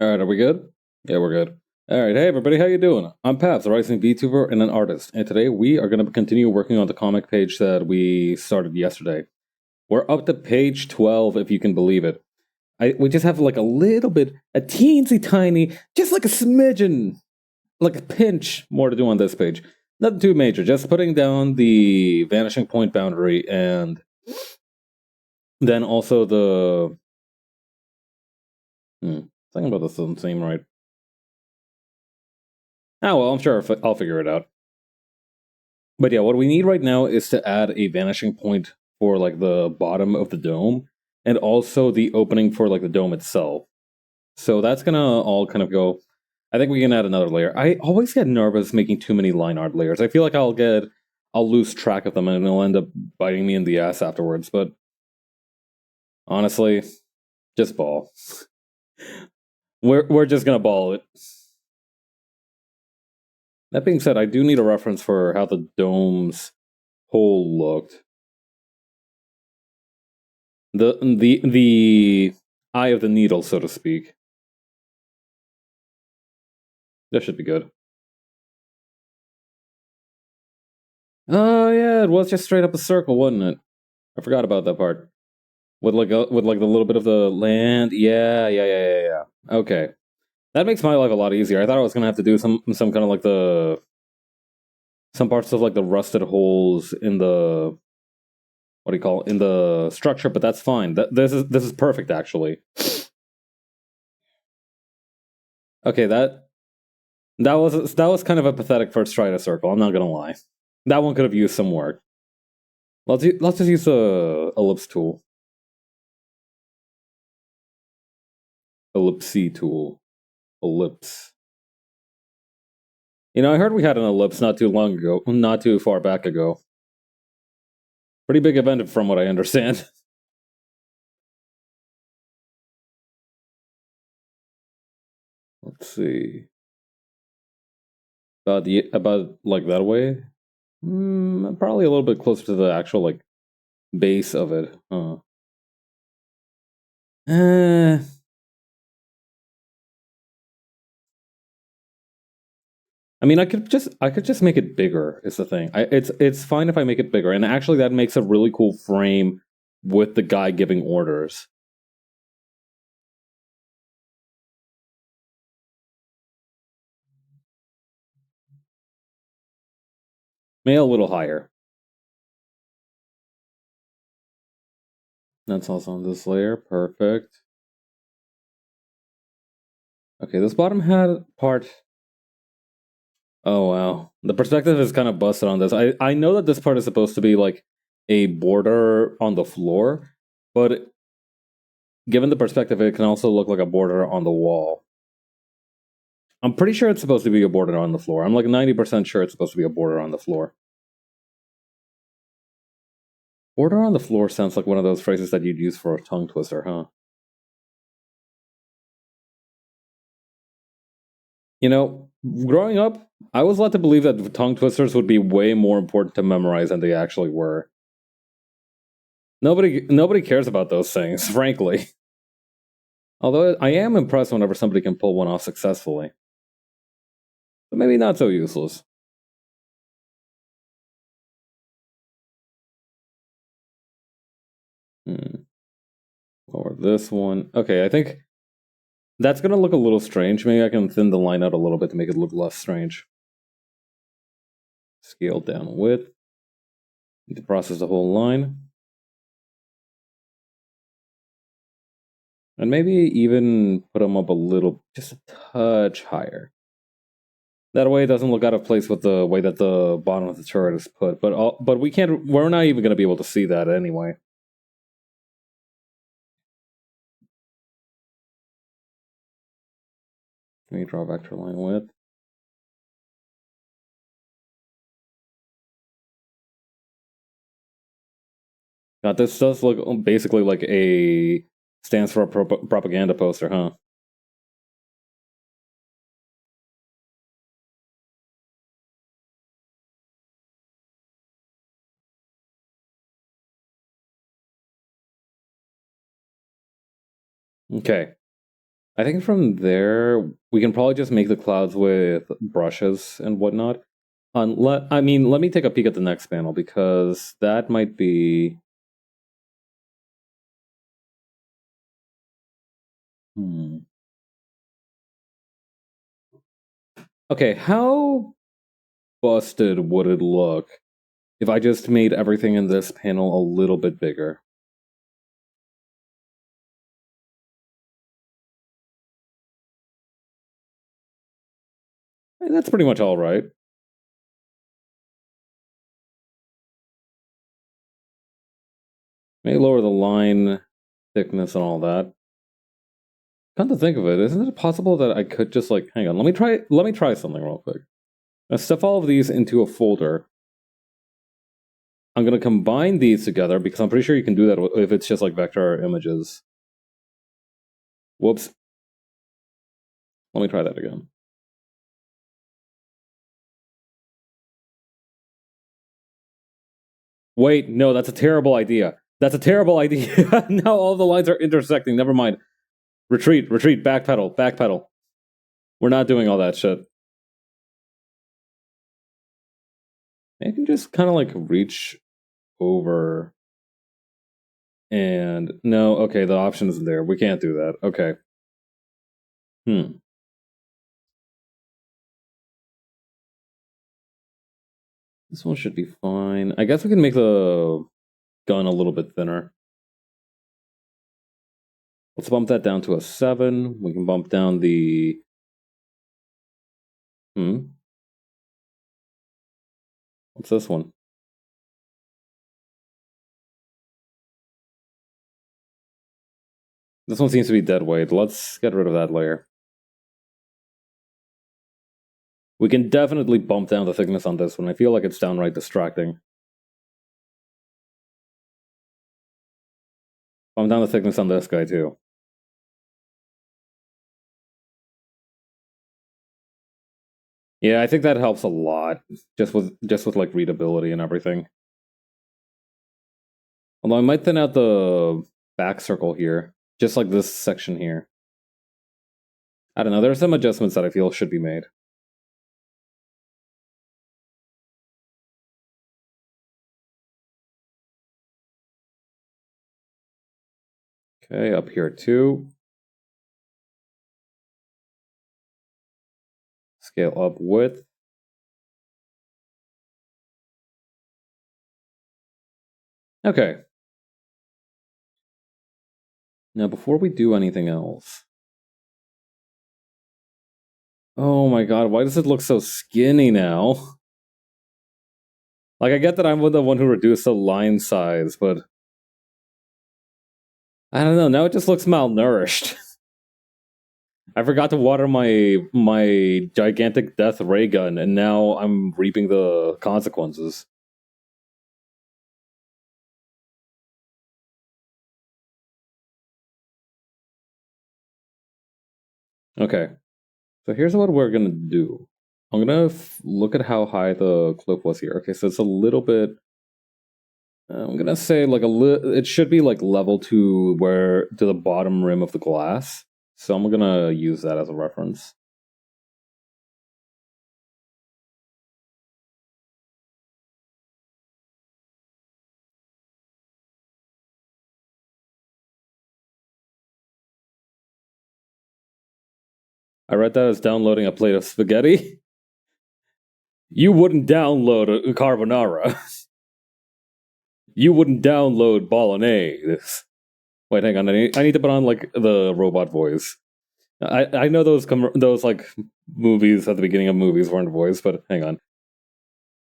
Alright, are we good? Yeah, we're good. Alright, hey everybody, how you doing? I'm Paps, a rising VTuber and an artist, and today we are going to continue working on the comic page that we started yesterday. We're up to page 12, if you can believe it. We just have like a little bit, a teensy tiny, just like a smidgen, like a pinch more to do on this page. Nothing too major, just putting down the vanishing point boundary and then also the... Something about this doesn't seem right. Oh well, I'm sure I'll figure it out. But yeah, what we need right now is to add a vanishing point for like the bottom of the dome, and also the opening for like the dome itself. So that's gonna all kind of go. I think we can add another layer. I always get nervous making too many line art layers. I feel like I'll lose track of them and it'll end up biting me in the ass afterwards. But honestly, just ball. We're just gonna ball it. That being said, I do need a reference for how the dome's hole looked. The eye of the needle, so to speak. That should be good. Oh yeah, it was just straight up a circle, wasn't it? I forgot about that part. With like the little bit of the land. Yeah. Okay. That makes my life a lot easier. I thought I was gonna have to do some kind of like some parts of like the rusted holes in the in the structure, but that's fine. This is perfect actually. Okay, that was kind of a pathetic first try to circle, I'm not gonna lie. That one could have used some work. Let's just use the ellipse tool. Ellipse tool. Ellipse. You know, I heard we had an ellipse not too long ago, not too far back ago. Pretty big event from what I understand. Let's see. About like that way? Probably a little bit closer to the actual like base of it. Huh. I mean, I could just make it bigger. Is the thing. It's fine if I make it bigger, and actually that makes a really cool frame with the guy giving orders. Maybe a little higher. That's also on this layer. Perfect. Okay, this bottom head part. Oh wow, the perspective is kind of busted on this. I know that this part is supposed to be like a border on the floor, but given the perspective, it can also look like a border on the wall. I'm pretty sure it's supposed to be a border on the floor. I'm like 90% sure it's supposed to be a border on the floor. Border on the floor sounds like one of those phrases that you'd use for a tongue twister, huh? You know, growing up, I was led to believe that tongue twisters would be way more important to memorize than they actually were. Nobody cares about those things, frankly. Although I am impressed whenever somebody can pull one off successfully. But maybe not so useless. Or this one. Okay, I think that's gonna look a little strange. Maybe I can thin the line out a little bit to make it look less strange. Scale down width. Need to process the whole line. And maybe even put them up a little, just a touch higher. That way it doesn't look out of place with the way that the bottom of the turret is put. But we're not even going to be able to see that anyway. Let me draw vector line width. God, this does look basically like a stands for a propaganda poster, huh? Okay. I think from there, we can probably just make the clouds with brushes and whatnot. I mean, let me take a peek at the next panel, because that might be... Okay, how busted would it look if I just made everything in this panel a little bit bigger? That's pretty much all right. May lower the line thickness and all that. Come to think of it, isn't it possible that I could just like, hang on, let me try something real quick. Now stuff all of these into a folder. I'm gonna combine these together because I'm pretty sure you can do that if it's just like vector images. Whoops. Let me try that again. Wait, no, that's a terrible idea. That's a terrible idea. Now all the lines are intersecting. Never mind. Retreat, backpedal, backpedal. We're not doing all that shit. I can just kind of like reach over and... No, okay, the option isn't there. We can't do that. Okay. This one should be fine. I guess we can make the gun a little bit thinner. Let's bump that down to a 7. We can bump down the... What's this one? This one seems to be dead weight. Let's get rid of that layer. We can definitely bump down the thickness on this one. I feel like it's downright distracting. Bump down the thickness on this guy too. Yeah, I think that helps a lot, just with like readability and everything. Although I might thin out the back circle here, just like this section here. I don't know, there are some adjustments that I feel should be made. Okay, up here too. Scale up width. Okay. Now before we do anything else... Oh my god, why does it look so skinny now? Like, I get that I'm the one who reduced the line size, but... I don't know, now it just looks malnourished. I forgot to water my gigantic death ray gun, and now I'm reaping the consequences. Okay, so here's what we're gonna do. I'm gonna look at how high the clip was here. Okay, so it's a little bit... I'm gonna say like it should be like level to the bottom rim of the glass. So I'm gonna use that as a reference. I read that as downloading a plate of spaghetti. You wouldn't download a carbonara. You wouldn't download bolognese. Wait, hang on. I need to put on like the robot voice. I know those like movies at the beginning of movies weren't voiced, but hang on.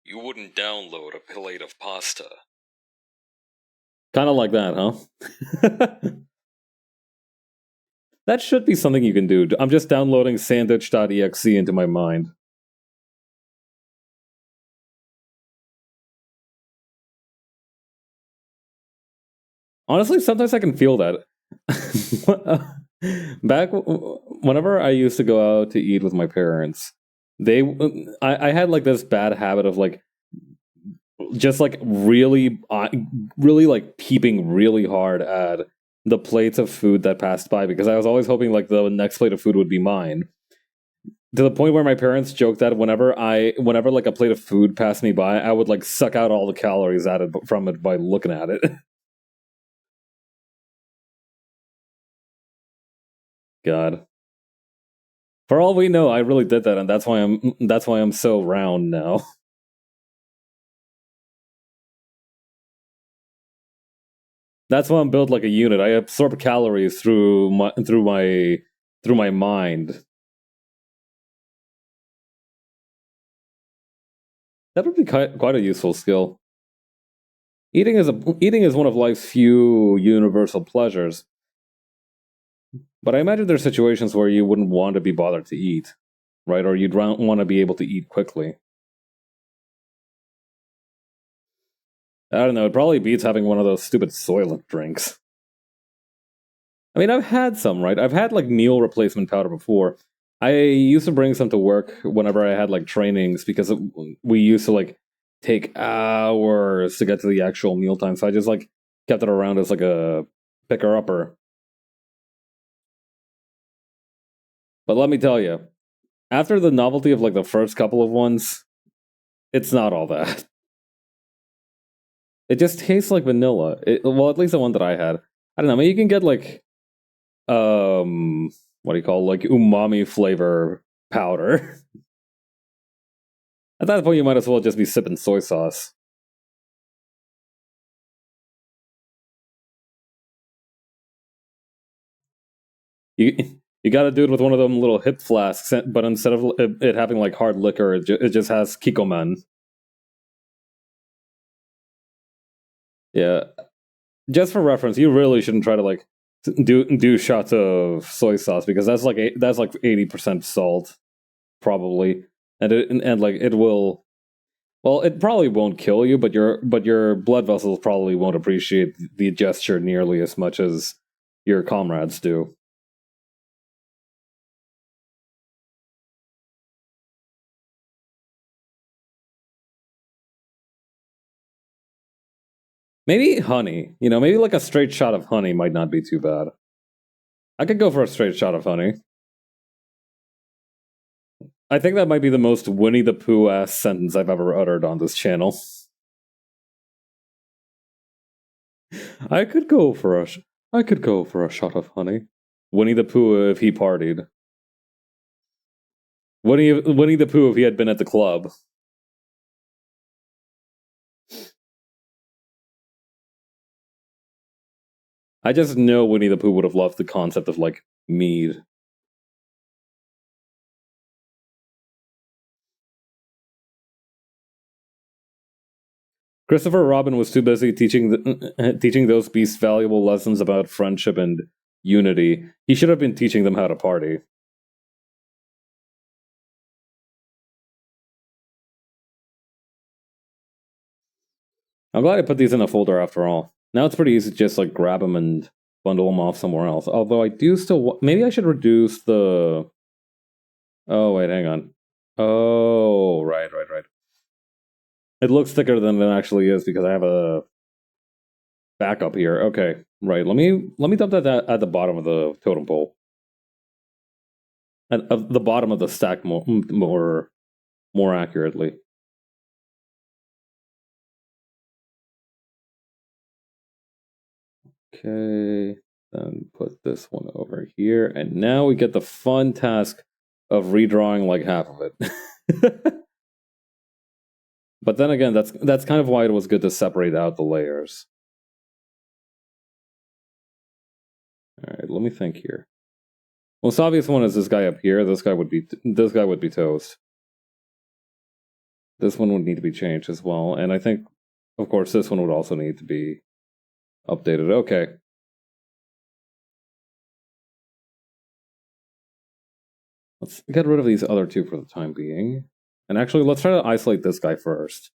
You wouldn't download a plate of pasta. Kind of like that, huh? That should be something you can do. I'm just downloading sandwich.exe into my mind. Honestly, sometimes I can feel that. Back whenever I used to go out to eat with my parents, I had like this bad habit of like just like really like peeping really hard at the plates of food that passed by because I was always hoping like the next plate of food would be mine. To the point where my parents joked that whenever like a plate of food passed me by, I would like suck out all the calories added from it by looking at it. God. For all we know, I really did that, and that's why I'm so round now. That's why I'm built like a unit. I absorb calories through my mind. That would be quite a useful skill. Eating is one of life's few universal pleasures, but I imagine there's situations where you wouldn't want to be bothered to eat, right? Or you'd want to be able to eat quickly. I don't know. It probably beats having one of those stupid Soylent drinks. I mean, I've had some, right? I've had like meal replacement powder before. I used to bring some to work whenever I had like trainings because we used to like take hours to get to the actual mealtime. So I just like kept it around as like a picker upper. But let me tell you, after the novelty of like the first couple of ones, it's not all that. It just tastes like vanilla. Well, at least the one that I had. I don't know. I mean, you can get like what do you call it? Like umami flavor powder. At that point, you might as well just be sipping soy sauce. You you got to do it with one of them little hip flasks, but instead of it having like hard liquor, it just has kikoman. Yeah, just for reference, you really shouldn't try to like do shots of soy sauce because that's like 80% salt probably, and like it will. Well, it probably won't kill you, but your blood vessels probably won't appreciate the gesture nearly as much as your comrades do. Maybe honey, maybe like a straight shot of honey might not be too bad. I could go for a straight shot of honey. I think that might be the most Winnie the Pooh ass sentence I've ever uttered on this channel. I could go for a, sh- I could go for a shot of honey. Winnie the Pooh if he partied. Winnie the Pooh if he had been at the club. I just know Winnie the Pooh would have loved the concept of like mead. Christopher Robin was too busy teaching those beasts valuable lessons about friendship and unity. He should have been teaching them how to party. I'm glad I put these in a folder after all. Now it's pretty easy to just like grab them and bundle them off somewhere else. Although I do still maybe I should reduce the. Oh wait, hang on. Oh right, right, right. It looks thicker than it actually is because I have a backup here. Okay, right. Let me dump that at the bottom of the totem pole. At the bottom of the stack more accurately. Okay, then put this one over here, and now we get the fun task of redrawing like half of it. But then again, that's kind of why it was good to separate out the layers. All right, let me think here. Most obvious one is this guy up here. This guy would be toast. This one would need to be changed as well, and I think, of course, this one would also need to be updated. Okay. Let's get rid of these other two for the time being. And actually, let's try to isolate this guy first.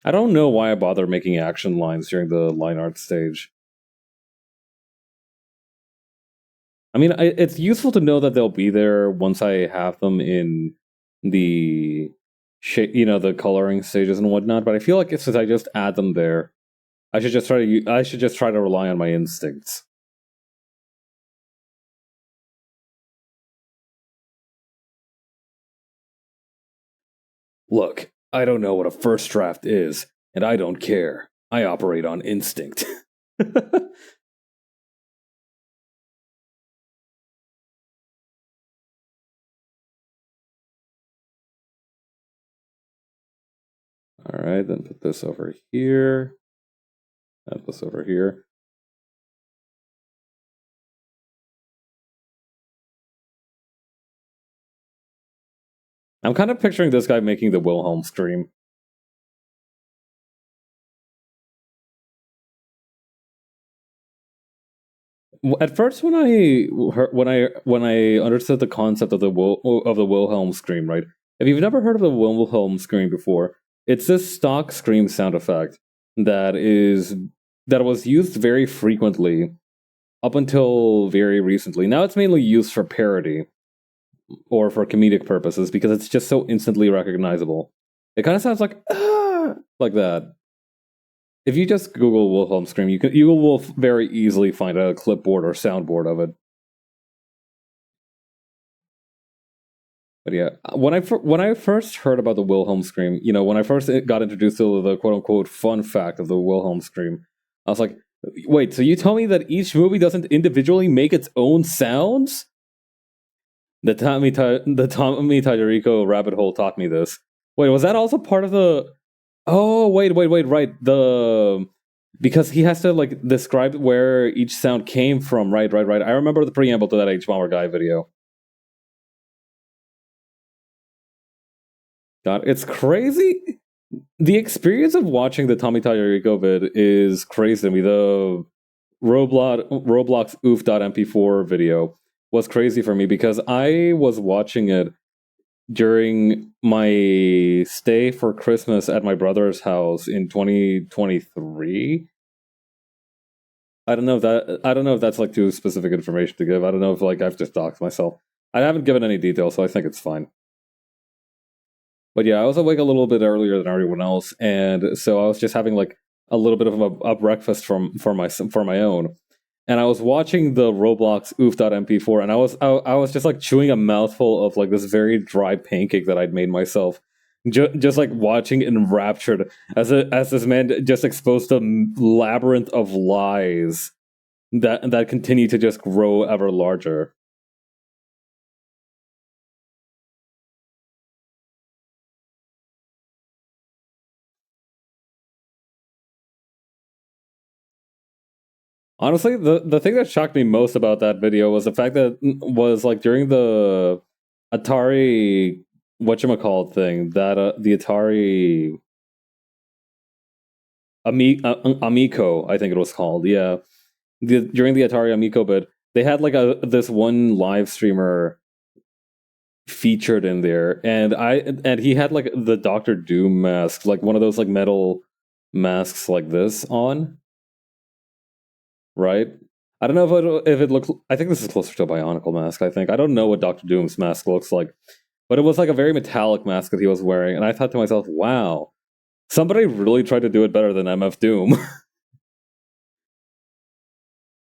I don't know why I bother making action lines during the line art stage. I mean, it's useful to know that they'll be there once I have them in the the coloring stages and whatnot. But I feel like since I just add them there, I should just try to rely on my instincts. Look, I don't know what a first draft is, and I don't care. I operate on instinct. All right, then put this over here. Add this over here. I'm kind of picturing this guy making the Wilhelm scream. At first, when I understood the concept of the Wilhelm scream, right? If you've never heard of the Wilhelm scream before, it's this stock scream sound effect that was used very frequently up until very recently. Now it's mainly used for parody or for comedic purposes because it's just so instantly recognizable. It kind of sounds like like that. If you just Google Wilhelm scream, you will very easily find a clipboard or soundboard of it. But yeah, when I first heard about the Wilhelm scream, when I first got introduced to the quote unquote fun fact of the Wilhelm scream, I was like, wait, so you tell me that each movie doesn't individually make its own sounds? The Tommy Tadarico rabbit hole taught me this. Wait, was that also part of the? Oh, wait, right. Because he has to like describe where each sound came from. Right. I remember the preamble to that H Bomber guy video. God, it's crazy. The experience of watching the Tommy Tallarico vid is crazy to me. The Roblox oof.mp4 video was crazy for me because I was watching it during my stay for Christmas at my brother's house in 2023. I don't know if that's like too specific information to give. I don't know if like I've just doxed myself. I haven't given any details, so I think it's fine. But yeah, I was awake a little bit earlier than everyone else, and so I was just having like a little bit of a breakfast for my own. And I was watching the Roblox oof.mp4, and I was just like chewing a mouthful of like this very dry pancake that I'd made myself, just like watching enraptured as this man just exposed a labyrinth of lies that continue to just grow ever larger. Honestly, the thing that shocked me most about that video was the fact that was like during the Atari whatchamacallit thing, that the Atari Amico, I think it was called, yeah. During the Atari Amico bit, they had like this one live streamer featured in there, and he had like the Doctor Doom mask, like one of those like metal masks like this on, right? I don't know if it looks. I think this is closer to a Bionicle mask. I don't know what Doctor Doom's mask looks like, but it was like a very metallic mask that he was wearing, and I thought to myself, "Wow, somebody really tried to do it better than MF Doom."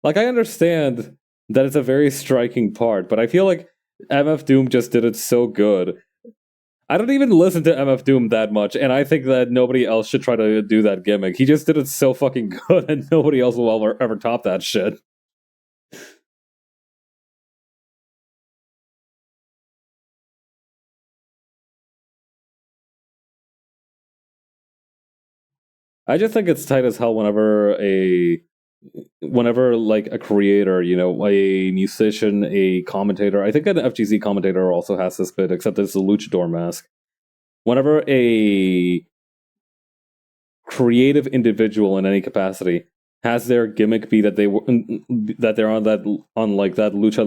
Like I understand that it's a very striking part, but I feel like MF Doom just did it so good. I don't even listen to MF Doom that much, and I think that nobody else should try to do that gimmick. He just did it so fucking good, and nobody else will ever top that shit. I just think it's tight as hell whenever like a creator, a musician, a commentator. I think an FGC commentator also has this bit, except it's a luchador mask. Whenever a creative individual in any capacity has their gimmick be that they're on like that lucha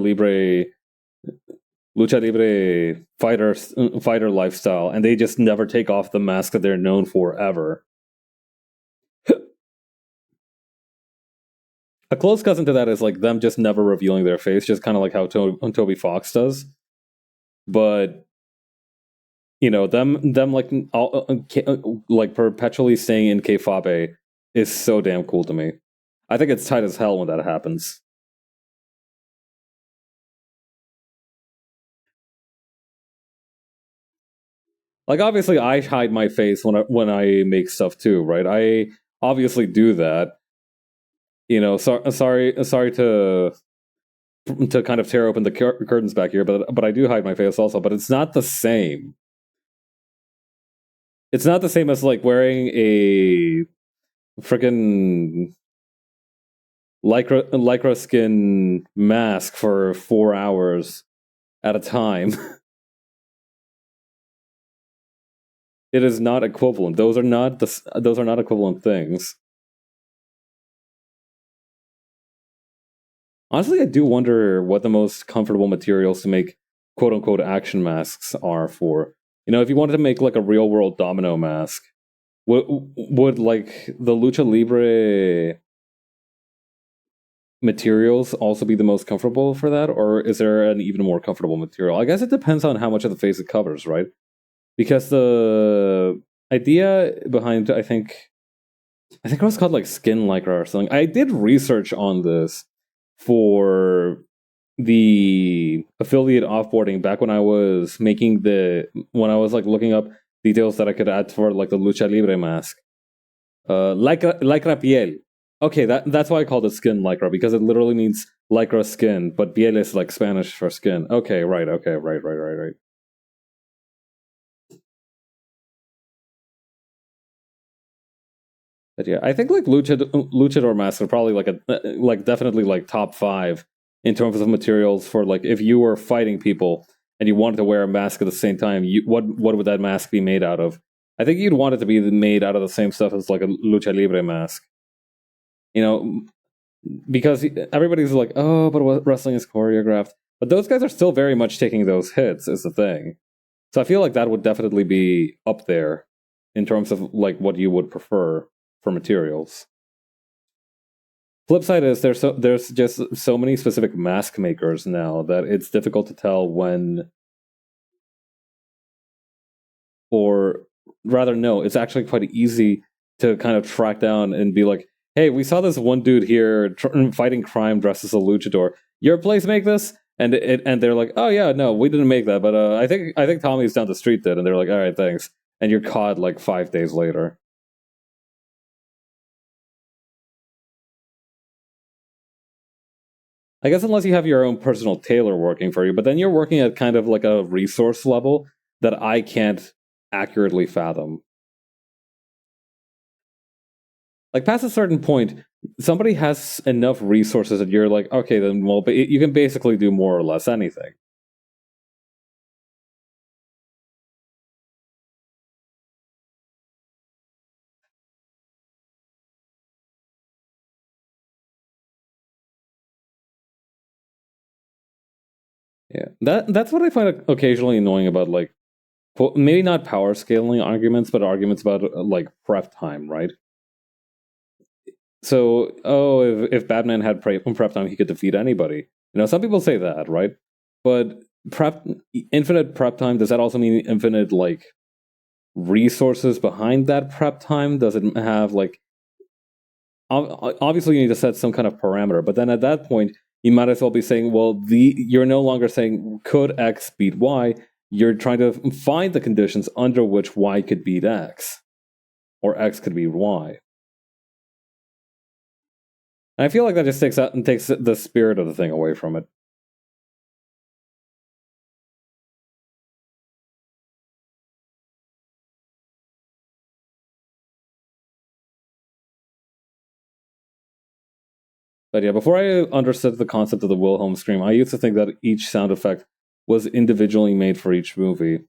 libre fighter lifestyle, and they just never take off the mask that they're known for ever. A close cousin to that is like them just never revealing their face, just kind of like how Toby Fox does. But them like like perpetually staying in kayfabe is so damn cool to me. I think it's tight as hell when that happens. Like obviously, I hide my face when I make stuff too, right? I obviously do that. Sorry to kind of tear open the curtains back here, but I do hide my face also. But it's not the same. It's not the same as like wearing a freaking lycra skin mask for 4 hours at a time. It is not equivalent. Those are not equivalent things. Honestly, I do wonder what the most comfortable materials to make quote unquote action masks are for. If you wanted to make like a real world domino mask, would like the lucha libre materials also be the most comfortable for that, or is there an even more comfortable material? I guess it depends on how much of the face it covers, right? Because the idea behind I think it was called like skin lycra or something. I did research on this for the affiliate offboarding back when I was when I was like looking up details that I could add for like the lucha libre mask. Lycra piel. Okay, that's why I called it skin lycra, because it literally means lycra skin, but piel is like Spanish for skin. Okay, right. Okay, right. But yeah, I think like luchador masks are probably like definitely like top five in terms of materials for like if you were fighting people and you wanted to wear a mask at the same time, what would that mask be made out of? I think you'd want it to be made out of the same stuff as like a lucha libre mask. You know, because everybody's like, oh, but wrestling is choreographed. But those guys are still very much taking those hits, is the thing. So I feel like that would definitely be up there in terms of like what you would prefer for materials. Flip side is there's just so many specific mask makers now that it's difficult to tell when, or rather, no, it's actually quite easy to kind of track down and be like, hey, we saw this one dude here fighting crime dressed as a luchador. Your place make this? And they're like, oh yeah, no, we didn't make that, but I think Tommy's down the street did, and they're like, all right, thanks, and you're caught like 5 days later. I guess unless you have your own personal tailor working for you, but then you're working at kind of like a resource level that I can't accurately fathom. Like past a certain point, somebody has enough resources that you're like, okay, then well, but you can basically do more or less anything. Yeah, that's what I find occasionally annoying about like maybe not power scaling arguments, but arguments about like prep time, right? So, oh, if Batman had prep time, he could defeat anybody. Some people say that, right? But prep infinite prep time, does that also mean infinite like resources behind that prep time? Does it have like obviously you need to set some kind of parameter, but then at that point you might as well be saying, well, you're no longer saying could X beat Y. You're trying to find the conditions under which Y could beat X, or X could beat Y. And I feel like that just takes the spirit of the thing away from it. But yeah, before I understood the concept of the Wilhelm scream, I used to think that each sound effect was individually made for each movie.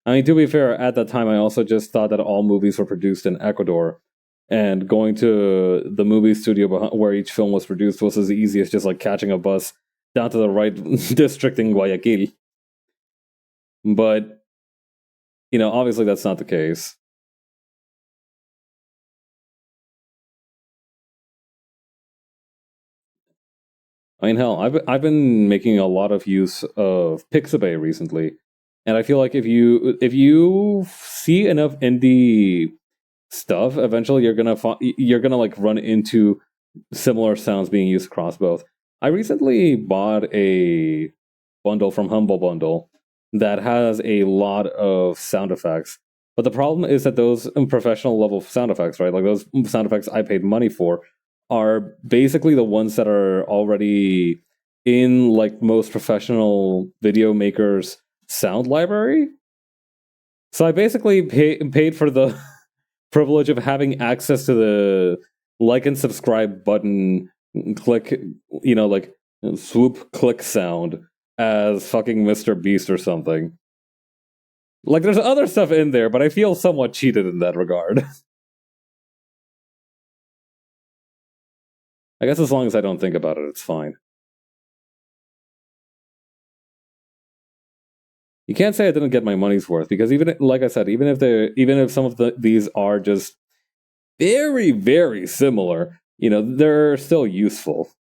I mean, to be fair, at that time, I also just thought that all movies were produced in Ecuador, and going to the movie studio where each film was produced was as easy as just like catching a bus down to the right district in Guayaquil. But obviously that's not the case. I mean, hell, I've been making a lot of use of Pixabay recently, and I feel like if you see enough indie stuff, eventually you're gonna like run into similar sounds being used across both. I recently bought a bundle from Humble Bundle that has a lot of sound effects. But the problem is that those professional level sound effects, right? Like those sound effects I paid money for, are basically the ones that are already in like most professional video makers' sound library. So I basically paid for the privilege of having access to the like and subscribe button, click, like swoop click sound as fucking Mr. Beast or something. Like, there's other stuff in there, but I feel somewhat cheated in that regard. I guess as long as I don't think about it, it's fine. You can't say I didn't get my money's worth because even like I said, even if some of these are just very very similar, they're still useful.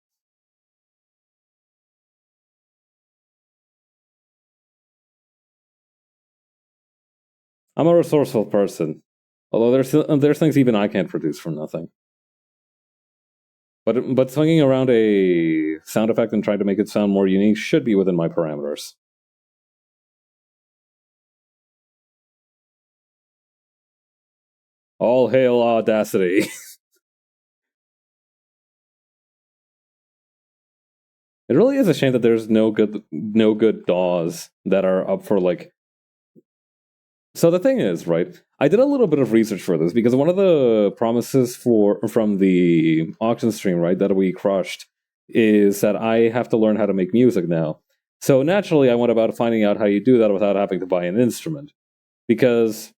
I'm a resourceful person, although there's things even I can't produce from nothing. But swinging around a sound effect and trying to make it sound more unique should be within my parameters. All hail Audacity. It really is a shame that there's no good DAWs that are up for like. So the thing is, right? I did a little bit of research for this because one of the promises from the auction stream, right, that we crushed, is that I have to learn how to make music now. So naturally, I went about finding out how you do that without having to buy an instrument. Because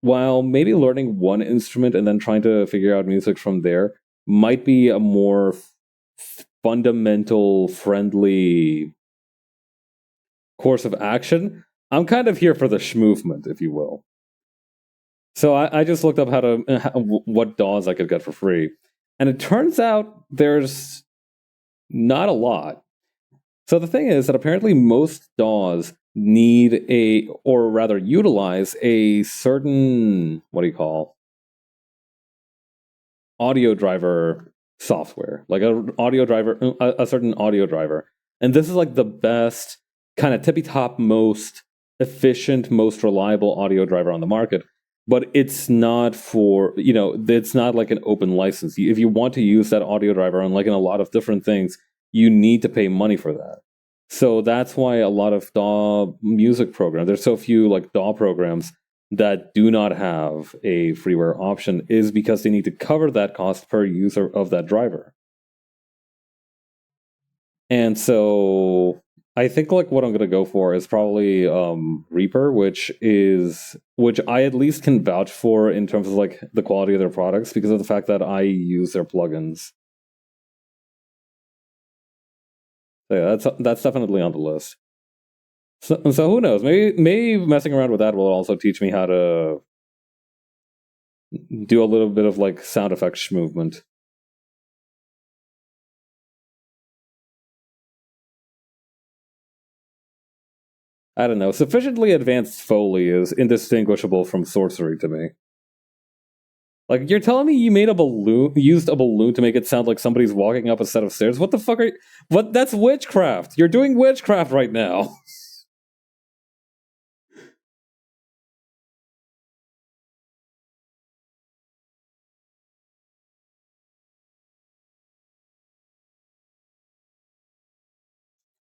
while maybe learning one instrument and then trying to figure out music from there might be a more fundamental, friendly course of action, I'm kind of here for the schmovement, if you will. So I just looked up what DAWs I could get for free, and it turns out there's not a lot. So the thing is that apparently most DAWs need or rather utilize a certain, what do you call, audio driver software, like a certain audio driver. And this is like the best kind of tippy top, most efficient, most reliable audio driver on the market. But it's not it's not like an open license. If you want to use that audio driver, unlike in a lot of different things, you need to pay money for that. So that's why a lot of DAW music programs, there's so few like DAW programs that do not have a freeware option, is because they need to cover that cost per user of that driver. And so I think like what I'm going to go for is probably Reaper, which I at least can vouch for in terms of like the quality of their products because of the fact that I use their plugins. So yeah, that's definitely on the list. So who knows? Maybe messing around with that will also teach me how to do a little bit of like sound effects movement. I don't know. Sufficiently advanced Foley is indistinguishable from sorcery to me. Like, you're telling me you used a balloon to make it sound like somebody's walking up a set of stairs? What the fuck are you? What? That's witchcraft. You're doing witchcraft right now.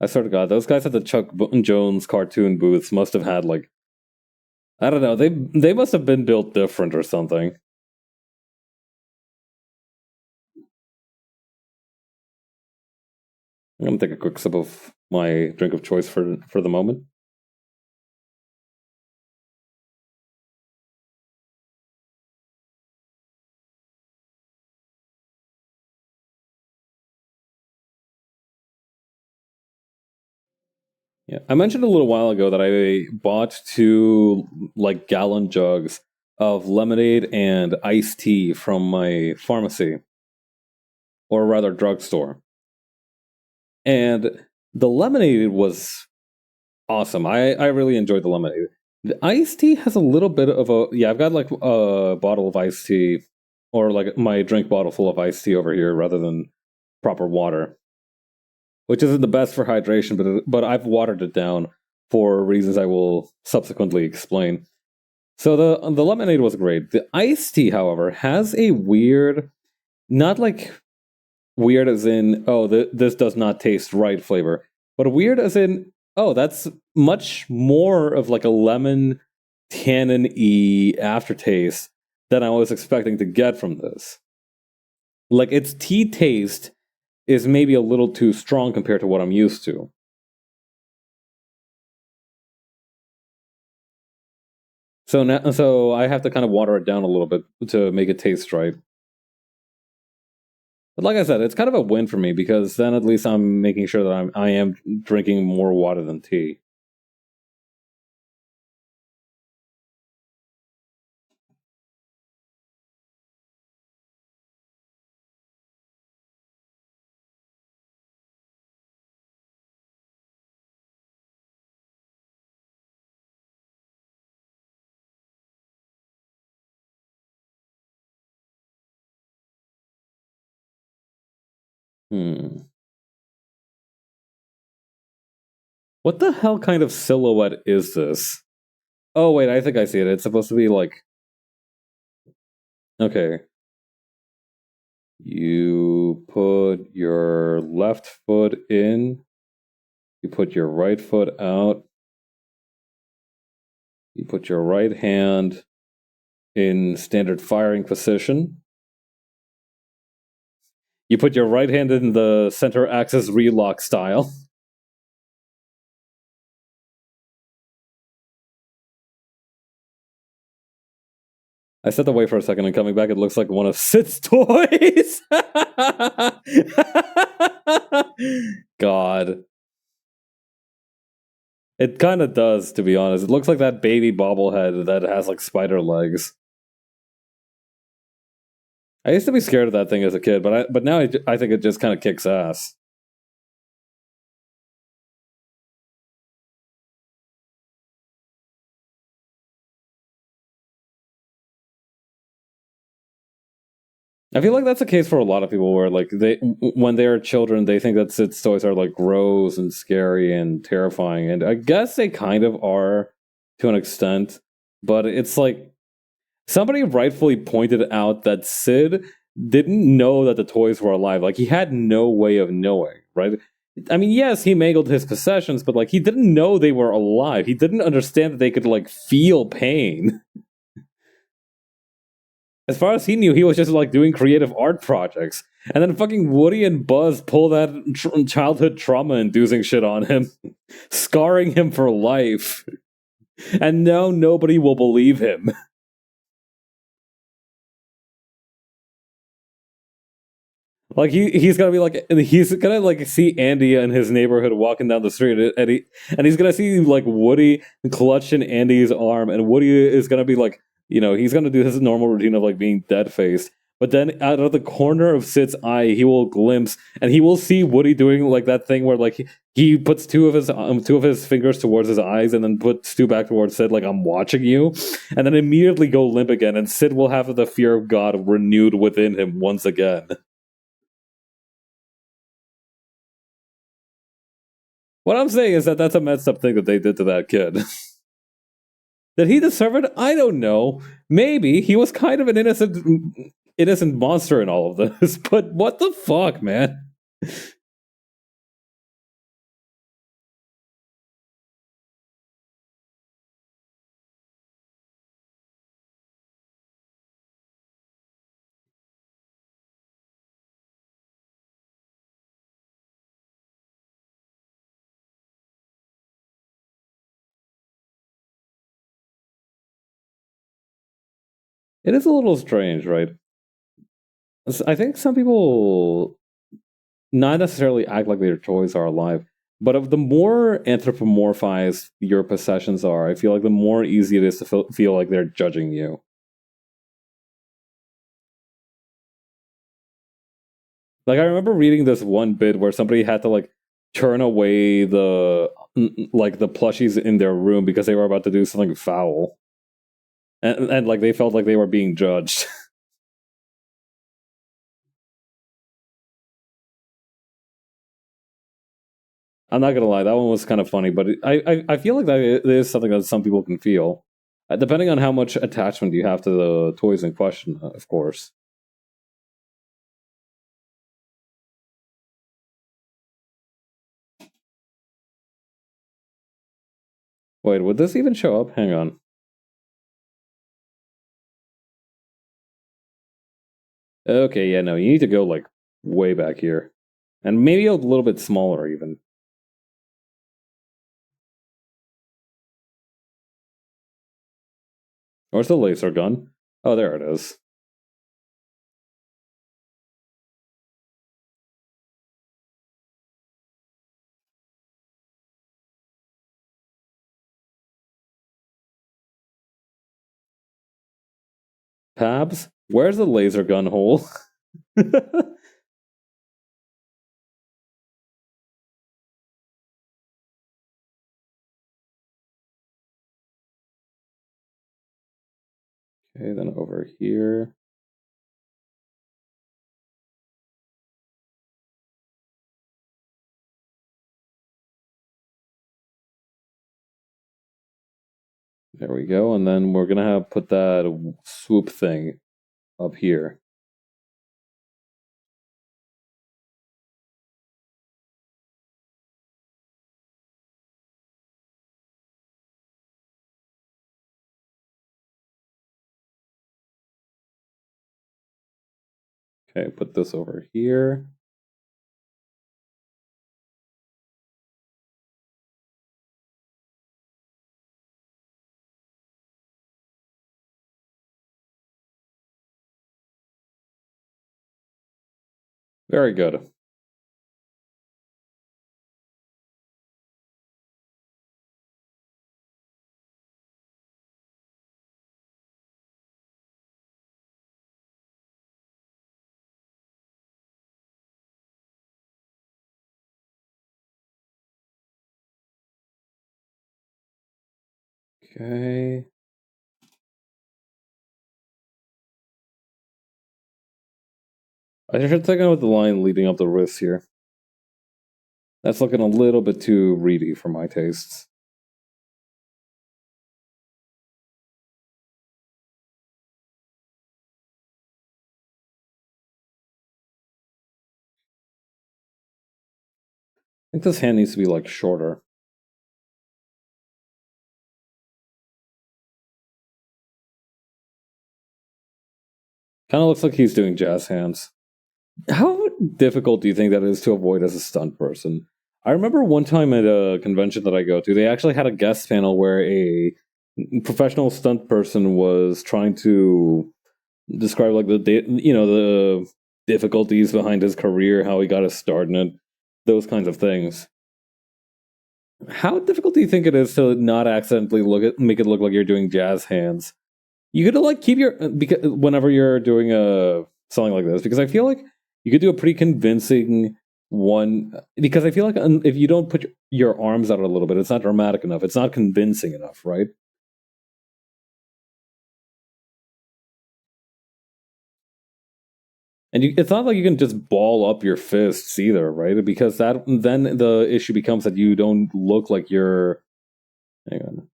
I swear to God, those guys at the Chuck Jones cartoon booths must have had like, I don't know. They must have been built different or something. I'm gonna take a quick sip of my drink of choice for the moment. Yeah, I mentioned a little while ago that I bought two like gallon jugs of lemonade and iced tea from my pharmacy, or rather drugstore. And the lemonade was awesome. I really enjoyed the lemonade. The iced tea has a little bit of a I've got like a bottle of iced tea, or like my drink bottle full of iced tea over here rather than proper water, which isn't the best for hydration, but I've watered it down for reasons I will subsequently explain. So the lemonade was great. The iced tea, however, has a weird, not like weird as in this does not taste right flavor, but weird as in that's much more of like a lemon tannin-y aftertaste than I was expecting to get from this. Like its tea taste is maybe a little too strong compared to what I'm used to. So I have to kind of water it down a little bit to make it taste right. But like I said, it's kind of a win for me because then at least I'm making sure that I am drinking more water than tea. Hmm. What the hell kind of silhouette is this? Oh wait, I think I see it. It's supposed to be like, okay. You put your left foot in, you put your right foot out, you put your right hand in standard firing position. You put your right hand in the center axis relock style. I stepped away for a second and coming back, it looks like one of Sid's toys. God. It kind of does, to be honest. It looks like that baby bobblehead that has like spider legs. I used to be scared of that thing as a kid, but now I think it just kind of kicks ass. I feel like that's the case for a lot of people where like when they are children they think that Sid's toys are like gross and scary and terrifying, and I guess they kind of are to an extent, but it's like somebody rightfully pointed out that Sid didn't know that the toys were alive. Like he had no way of knowing, right? I mean, yes, he mangled his possessions, but like he didn't know they were alive. He didn't understand that they could like feel pain. As far as he knew, he was just like doing creative art projects. And then fucking Woody and Buzz pull that childhood trauma inducing shit on him, scarring him for life. And now nobody will believe him. Like he's gonna be like he's gonna like see Andy in his neighborhood walking down the street, and he's gonna see like Woody clutching Andy's arm, and Woody is gonna be like, he's gonna do his normal routine of like being dead faced. But then out of the corner of Sid's eye, he will glimpse, and he will see Woody doing like that thing where like he puts two of his fingers towards his eyes, and then puts two back towards Sid, like I'm watching you, and then immediately go limp again, and Sid will have the fear of God renewed within him once again. What I'm saying is that that's a messed up thing that they did to that kid. Did he deserve it? I don't know. Maybe he was kind of an innocent monster in all of this. But what the fuck, man? It is a little strange, right? I think some people not necessarily act like their toys are alive, but of the more anthropomorphized your possessions are, I feel like the more easy it is to feel like they're judging you. Like I remember reading this one bit where somebody had to like turn away the plushies in their room because they were about to do something foul, and like they felt like they were being judged. I'm not gonna lie, that one was kind of funny, but I feel like that is something that some people can feel, depending on how much attachment you have to the toys in question, of course. Wait, would this even show up? Hang on. Okay, yeah, no, you need to go like way back here, and maybe a little bit smaller even. Where's the laser gun? Oh, there it is. Pabs, where's the laser gun hole? Okay, then over here. There we go, and then we're gonna have put that swoop thing up here. Okay, put this over here. Very good. Okay. I should take out the line leading up the wrist here. That's looking a little bit too reedy for my tastes. I think this hand needs to be like shorter. Kind of looks like he's doing jazz hands. How difficult do you think that is to avoid as a stunt person? I remember one time at a convention that I go to, they actually had a guest panel where a professional stunt person was trying to describe like the difficulties behind his career, how he got his start in it, those kinds of things. How difficult do you think it is to not accidentally make it look like you're doing jazz hands? You could like keep your because whenever you're doing a something like this, because I feel like you could do a pretty convincing one. Because I feel like if you don't put your arms out a little bit, it's not dramatic enough. It's not convincing enough, right? And it's not like you can just ball up your fists either, right? Because that then the issue becomes that you don't look like you're. Hang on.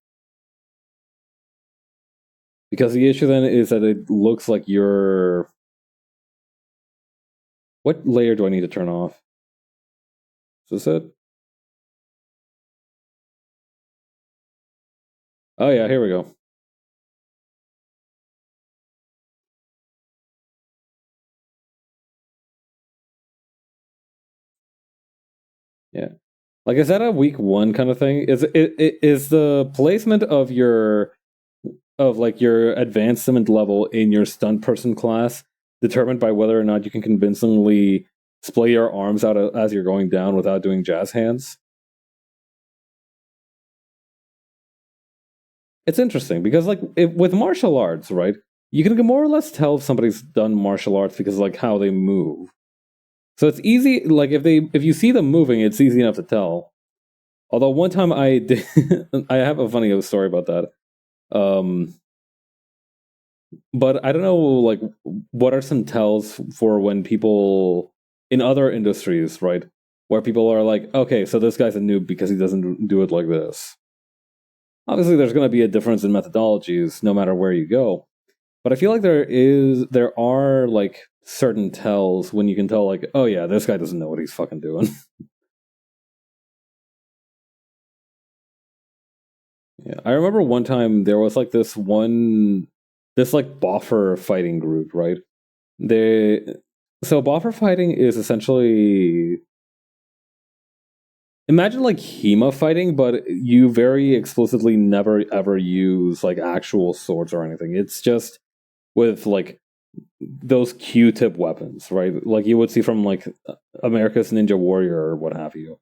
Because the issue then is that it looks like you're. What layer do I need to turn off? Is this it? Oh yeah, here we go. Yeah. Like, is that a week one kind of thing? Is the placement of your advancement level in your stunt person class determined by whether or not you can convincingly splay your arms out as you're going down without doing jazz hands? It's interesting because, like, with martial arts, right, you can more or less tell if somebody's done martial arts because, like, how they move. So it's easy. Like if you see them moving, it's easy enough to tell. Although one time I did, I have a funny story about that. But I don't know, like, what are some tells for when people in other industries, right, where people are like, okay, so this guy's a noob because he doesn't do it like this. Obviously, there's going to be a difference in methodologies no matter where you go. But I feel like there are like certain tells when you can tell, like, oh yeah, this guy doesn't know what he's fucking doing. Yeah, I remember one time there was like this like boffer fighting group, right? They so boffer fighting is essentially, imagine like HEMA fighting, but you very explicitly never ever use like actual swords or anything. It's just with like those Q-tip weapons, right? Like you would see from like America's Ninja Warrior or what have you.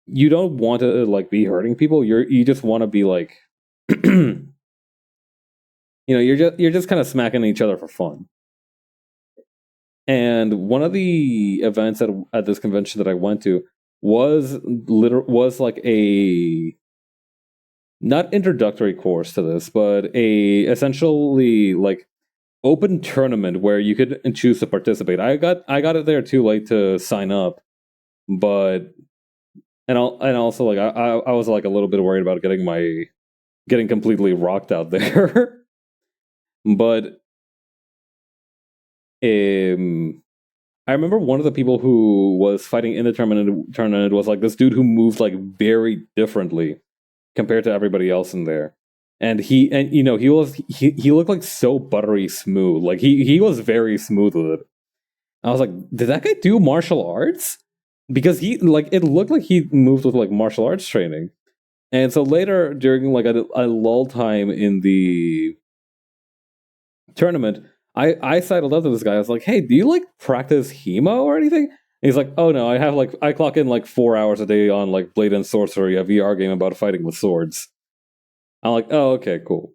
You don't want to like be hurting people. You just want to be like, you're just kind of smacking each other for fun. And one of the events at this convention that I went to was like a not introductory course to this, but a essentially like open tournament where you could choose to participate. I got it there too late to sign up, but and also like I was like a little bit worried about getting completely rocked out there. But I remember one of the people who was fighting in the tournament was like this dude who moved like very differently compared to everybody else in there. And he looked like so buttery smooth. Like he was very smooth with it. I was like, did that guy do martial arts? Because he like it looked like he moved with like martial arts training. And so later during like a lull time in the tournament, I sidled up to this guy. I was like, hey, do you like practice HEMA or anything? And he's like, oh no, I clock in like 4 hours a day on like Blade and Sorcery, a VR game about fighting with swords. I'm like, oh, okay, cool.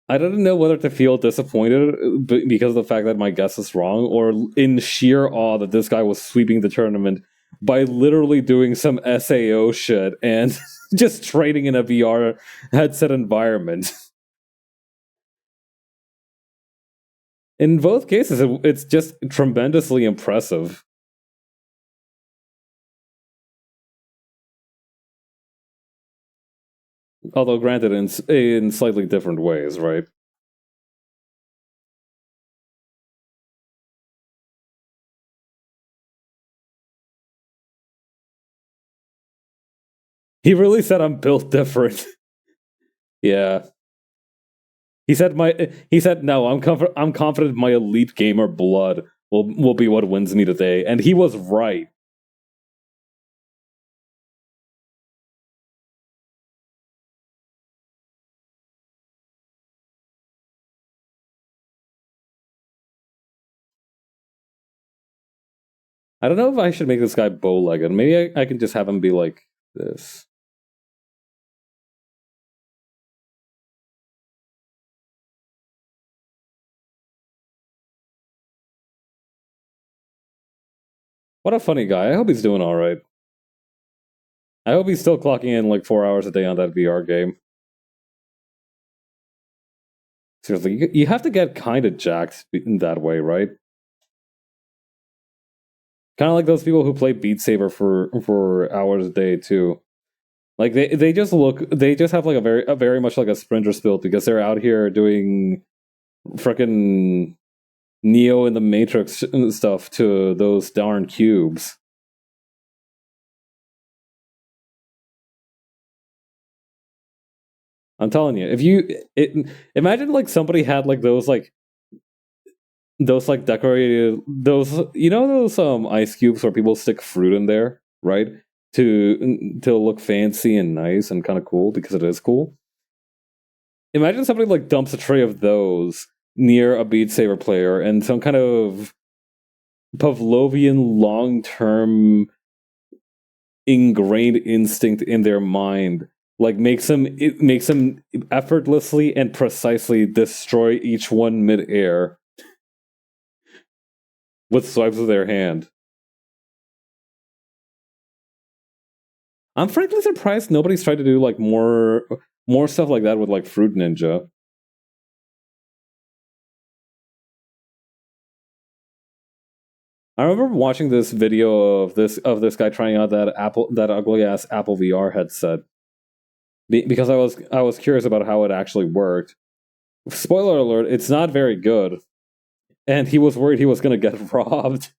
I didn't know whether to feel disappointed because of the fact that my guess was wrong, or in sheer awe that this guy was sweeping the tournament by literally doing some SAO shit and just training in a VR headset environment. In both cases, it's just tremendously impressive. Although, granted, in slightly different ways, right? He really said I'm built different. Yeah. He said no, I'm confident my elite gamer blood will be what wins me today. And he was right. I don't know if I should make this guy bow-legged. Maybe I can just have him be like this. What a funny guy. I hope he's doing alright. I hope he's still clocking in like 4 hours a day on that VR game. Seriously, you have to get kind of jacked in that way, right? Kind of like those people who play Beat Saber for hours a day too. Like they just have like a very much like a sprinter's build because they're out here doing freaking Neo in the Matrix stuff to those darn cubes. I'm telling you, imagine like somebody had like those like decorated those ice cubes where people stick fruit in there, right? To look fancy and nice and kind of cool because it is cool. Imagine somebody like dumps a tray of those near a Beat Saber player and some kind of Pavlovian long-term ingrained instinct in their mind like makes them effortlessly and precisely destroy each one mid-air. with swipes of their hand. I'm frankly surprised nobody's tried to do like more stuff like that with like Fruit Ninja. I remember watching this video of this guy trying out that ugly ass Apple VR headset because I was curious about how it actually worked. Spoiler alert: it's not very good, and he was worried he was going to get robbed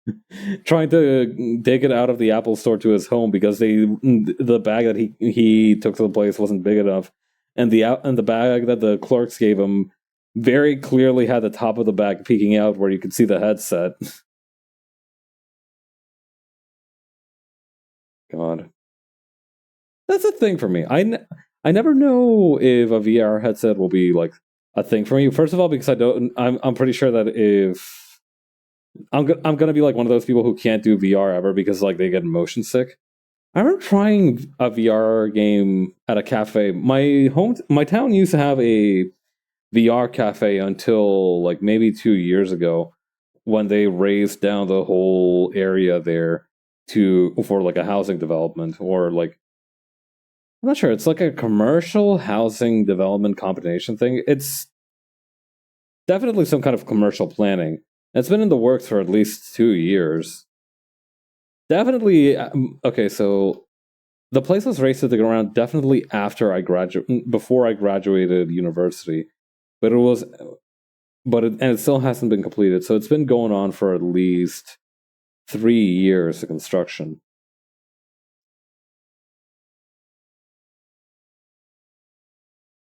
trying to take it out of the Apple store to his home because the bag that he took to the place wasn't big enough, and the bag that the clerks gave him very clearly had the top of the bag peeking out where you could see the headset. God, that's a thing for me. I never know if a VR headset will be like a thing for me. First of all, because I'm pretty sure that if I'm gonna be like one of those people who can't do VR ever because like they get motion sick. I remember trying a VR game at a cafe. My town used to have a VR cafe until like maybe 2 years ago when they raised down the whole area there to for like a housing development or like I'm not sure. It's like a commercial housing development combination thing. It's definitely some kind of commercial planning. It's been in the works for at least 2 years. Definitely. Okay, so the place was raised to the ground definitely before I graduated university, but and it still hasn't been completed. So it's been going on for at least 3 years of construction.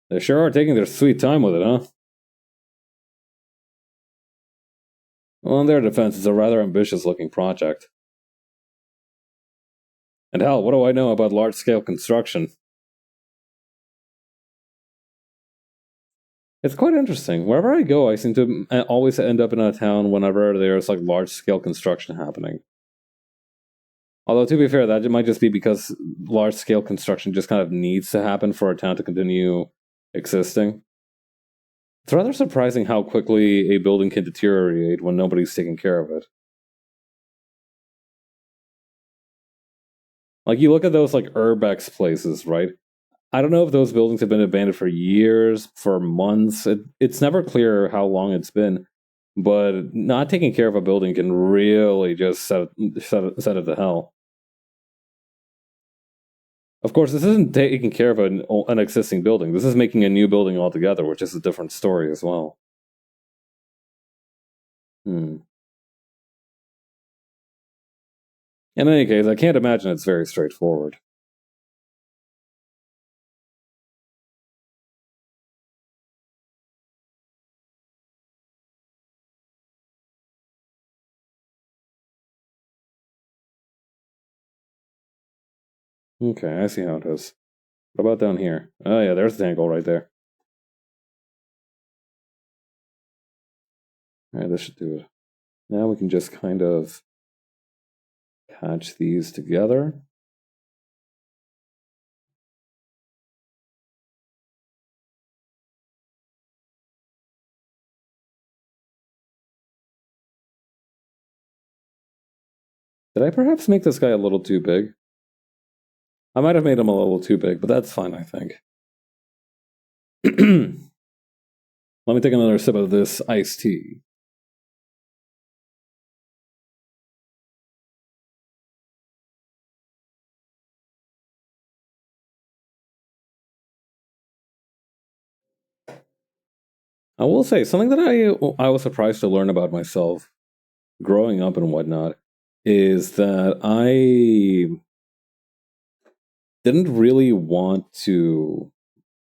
They sure are taking their sweet time with it, huh? Well, in their defense, it's a rather ambitious looking project. And hell, what do I know about large scale construction? It's quite interesting. Wherever I go, I seem to always end up in a town whenever there's like large scale construction happening. Although, to be fair, that might just be because large scale construction just kind of needs to happen for a town to continue existing. It's rather surprising how quickly a building can deteriorate when nobody's taking care of it. Like, you look at those like urbex places, right? I don't know if those buildings have been abandoned for years, for months. It's never clear how long it's been, but not taking care of a building can really just set it to hell. Of course, this isn't taking care of an existing building. This is making a new building altogether, which is a different story as well. Hmm. In any case, I can't imagine it's very straightforward. Okay, I see how it is. What about down here? Oh yeah, there's the angle right there. Alright, this should do it. Now we can just kind of patch these together. Did I perhaps make this guy a little too big? I might have made him a little too big, but that's fine, I think. Let me take another sip of this iced tea. I will say something that I was surprised to learn about myself growing up and whatnot is that I didn't really want to.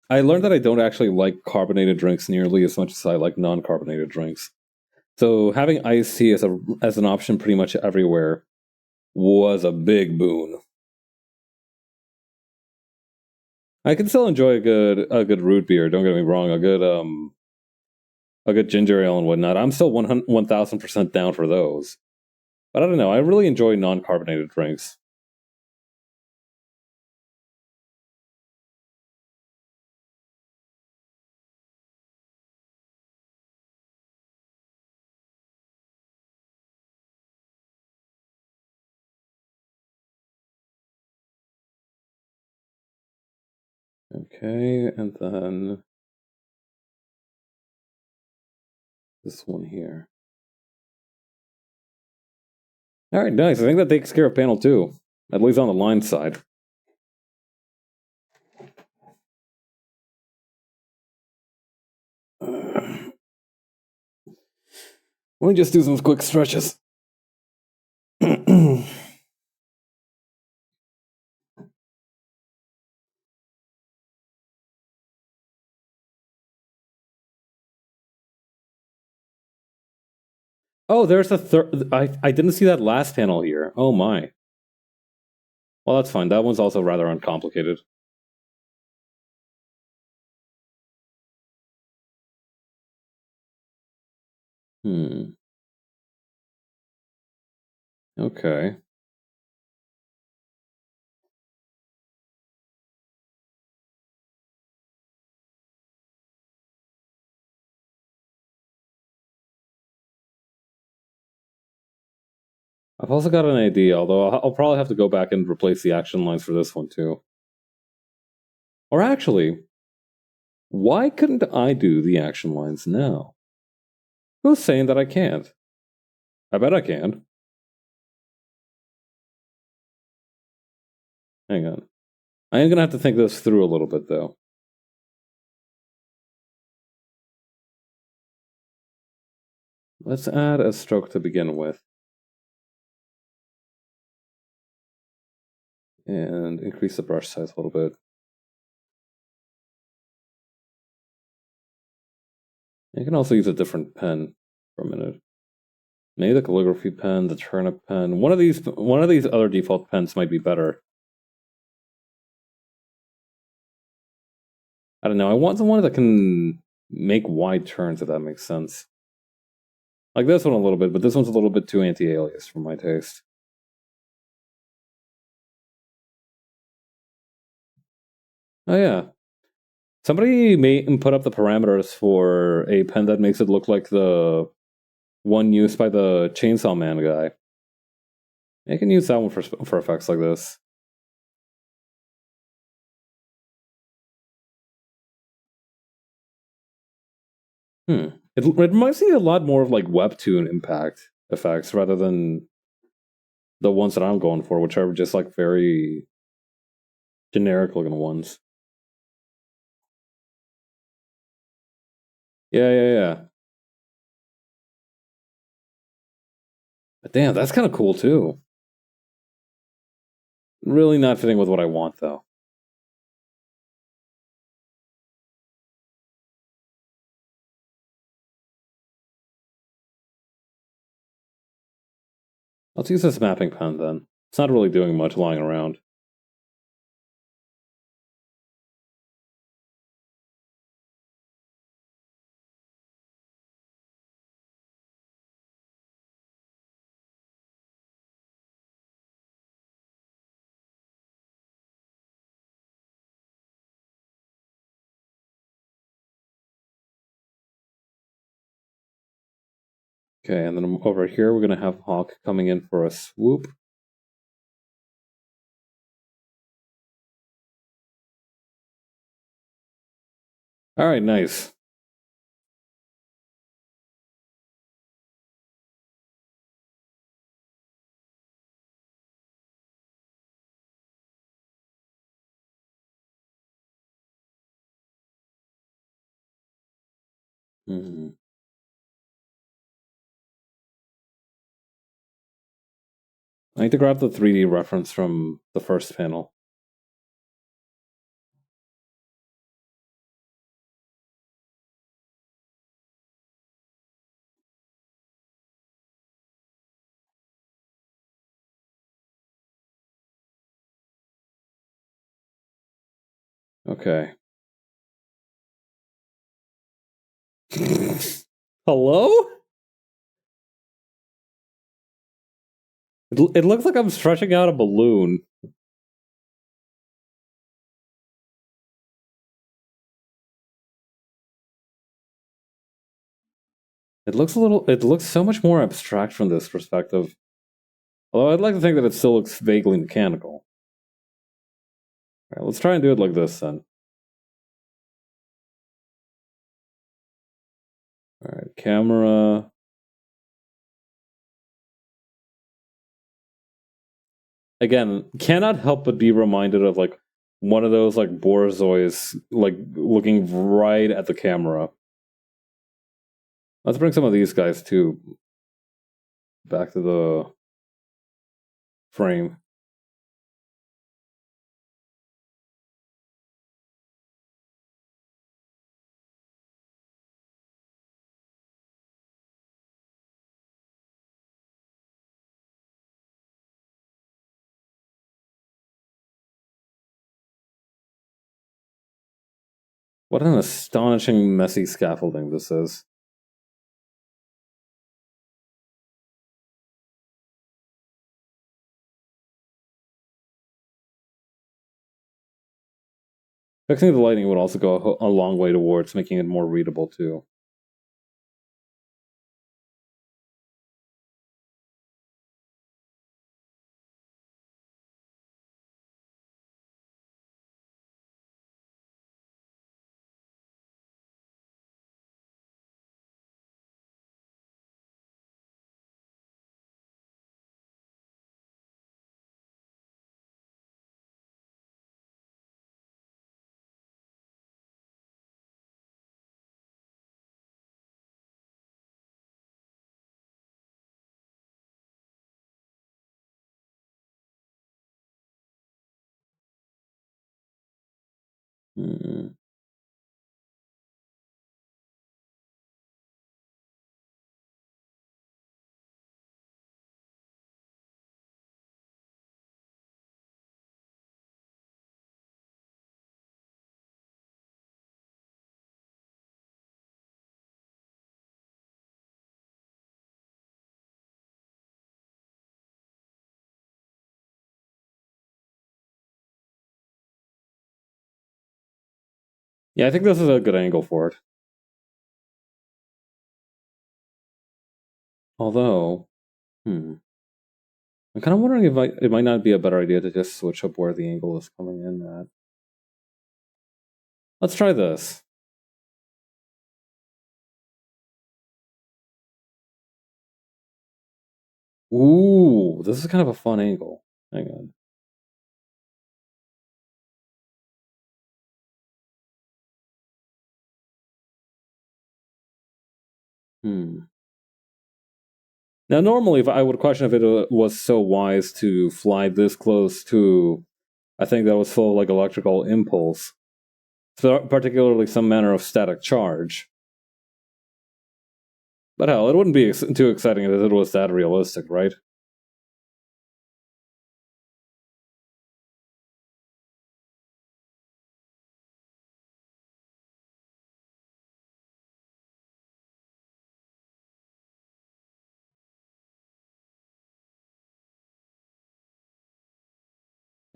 I learned that I don't actually like carbonated drinks nearly as much as I like non-carbonated drinks. So having iced tea as an option pretty much everywhere was a big boon. I can still enjoy a good root beer. Don't get me wrong. A good ginger ale and whatnot. I'm still 1,000% down for those. But I don't know. I really enjoy non-carbonated drinks. Okay, and then this one here. Alright, nice. I think that takes care of panel 2. At least on the line side. Let me just do some quick stretches. Oh, there's a third. I didn't see that last panel here. Oh my. Well, that's fine. That one's also rather uncomplicated. Okay. I've also got an idea, although I'll probably have to go back and replace the action lines for this one too. Or actually, why couldn't I do the action lines now? Who's saying that I can't? I bet I can. Hang on. I am going to have to think this through a little bit, though. Let's add a stroke to begin with. And increase the brush size a little bit. You can also use a different pen for a minute. Maybe the calligraphy pen, the turnip pen. One of these other default pens might be better. I don't know. I want someone that can make wide turns, if that makes sense. Like this one a little bit, but this one's a little bit too anti-alias for my taste. Oh yeah. Somebody may put up the parameters for a pen that makes it look like the one used by the Chainsaw Man guy. I can use that one for effects like this. It reminds me a lot more of like Webtoon Impact effects rather than the ones that I'm going for, which are just like very generic looking ones. Yeah. But damn, that's kind of cool too. Really not fitting with what I want though. Let's use this mapping pen then. It's not really doing much lying around. Okay, and then over here we're gonna have Hawk coming in for a swoop. Alright, nice. I need to grab the 3D reference from the first panel. Okay. Hello? It looks like I'm stretching out a balloon. It looks so much more abstract from this perspective. Although I'd like to think that it still looks vaguely mechanical. Alright, let's try and do it like this then. Alright, camera. Again, cannot help but be reminded of like one of those like Borzois like looking right at the camera. Let's bring some of these guys too back to the frame. What an astonishing messy scaffolding this is. Fixing the lighting would also go a long way towards making it more readable too. Hmm. Yeah, I think this is a good angle for it. Although, I'm kind of wondering if it might not be a better idea to just switch up where the angle is coming in at. Let's try this. Ooh, this is kind of a fun angle. Hang on. Now, normally, if I would question if it was so wise to fly this close to a thing that was full of like electrical impulse, so particularly some manner of static charge. But hell, it wouldn't be too exciting if it was that realistic, right?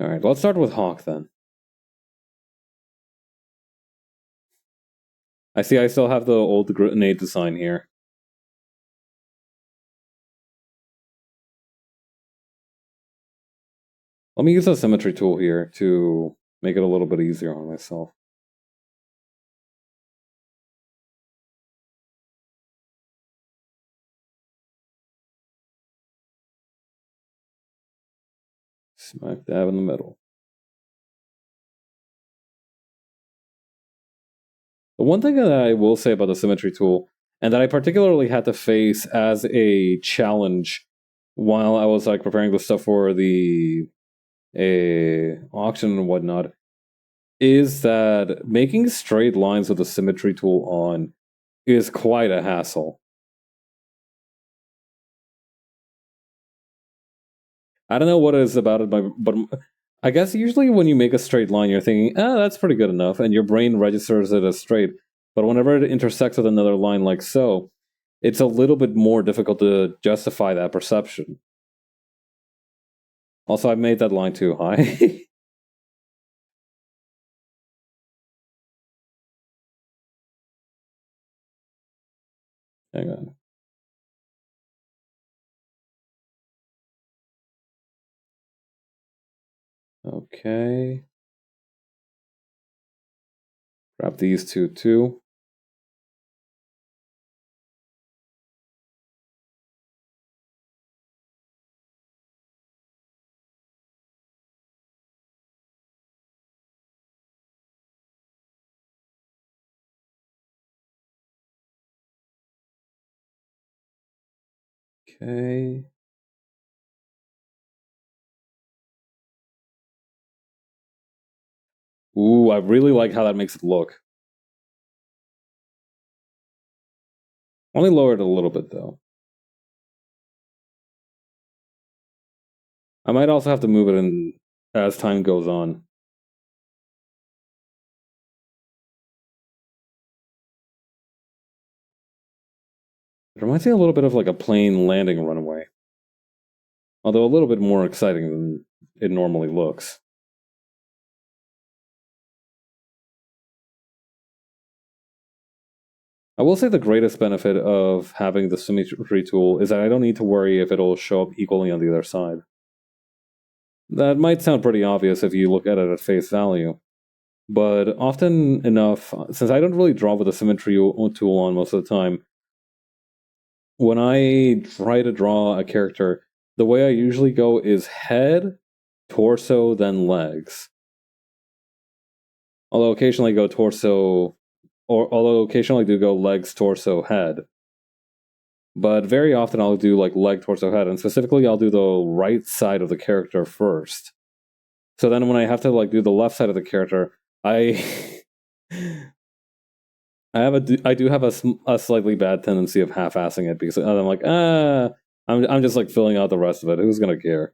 Alright, let's start with Hawk then. I see I still have the old grenade design here. Let me use the symmetry tool here to make it a little bit easier on myself. Smack dab in the middle. The one thing that I will say about the symmetry tool, and that I particularly had to face as a challenge while I was like preparing the stuff for the auction and whatnot, is that making straight lines with the symmetry tool on is quite a hassle. I don't know what it is about it, but I guess usually when you make a straight line, you're thinking, that's pretty good enough, and your brain registers it as straight. But whenever it intersects with another line like so, it's a little bit more difficult to justify that perception. Also, I made that line too high. Hang on. Okay. Grab these two too. Okay. Ooh, I really like how that makes it look. Only lower it a little bit, though. I might also have to move it in as time goes on. It reminds me a little bit of like a plane landing runway. Although a little bit more exciting than it normally looks. I will say the greatest benefit of having the symmetry tool is that I don't need to worry if it'll show up equally on the other side. That might sound pretty obvious if you look at it at face value, but often enough, since I don't really draw with the symmetry tool on most of the time, when I try to draw a character, the way I usually go is head, torso, then legs. Although occasionally I go torso, or although occasionally I do go legs, torso, head. But very often I'll do like leg, torso, head, and specifically I'll do the right side of the character first. So then when I have to like do the left side of the character, I I do have a slightly bad tendency of half-assing it because I'm like, I'm just like filling out the rest of it. Who's gonna care?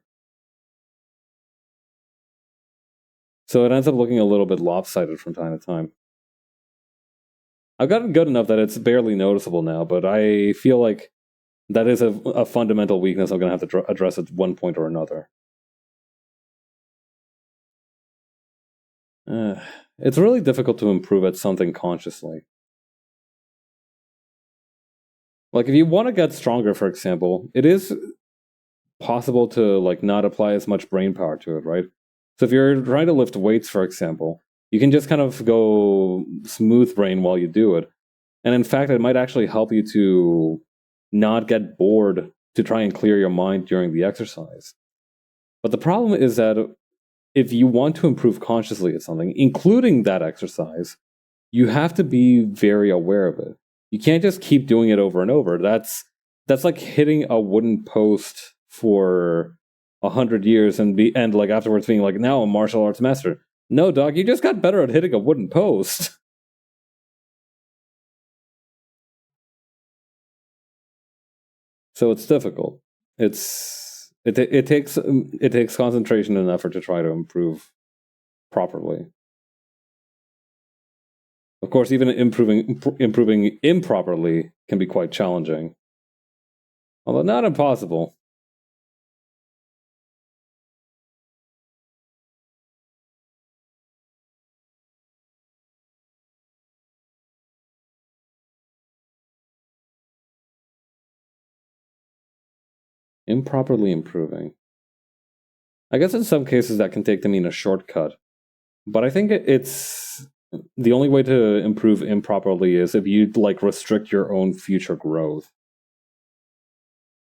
So it ends up looking a little bit lopsided from time to time. I've gotten good enough that it's barely noticeable now, but I feel like that is a fundamental weakness I'm going to have to address at one point or another. It's really difficult to improve at something consciously. Like if you want to get stronger, for example, it is possible to like not apply as much brain power to it, right? So if you're trying to lift weights, for example, you can just kind of go smooth brain while you do it. And in fact, it might actually help you to not get bored to try and clear your mind during the exercise. But the problem is that if you want to improve consciously at something, including that exercise, you have to be very aware of it. You can't just keep doing it over and over. That's like hitting a wooden post for 100 years and like afterwards being like, now I'm a martial arts master. No, dog, you just got better at hitting a wooden post. So it's difficult. It takes concentration and effort to try to improve properly. Of course, even improving improperly can be quite challenging, although not impossible. Improperly improving. I guess in some cases that can take to mean a shortcut, but I think it's the only way to improve improperly is if you like restrict your own future growth.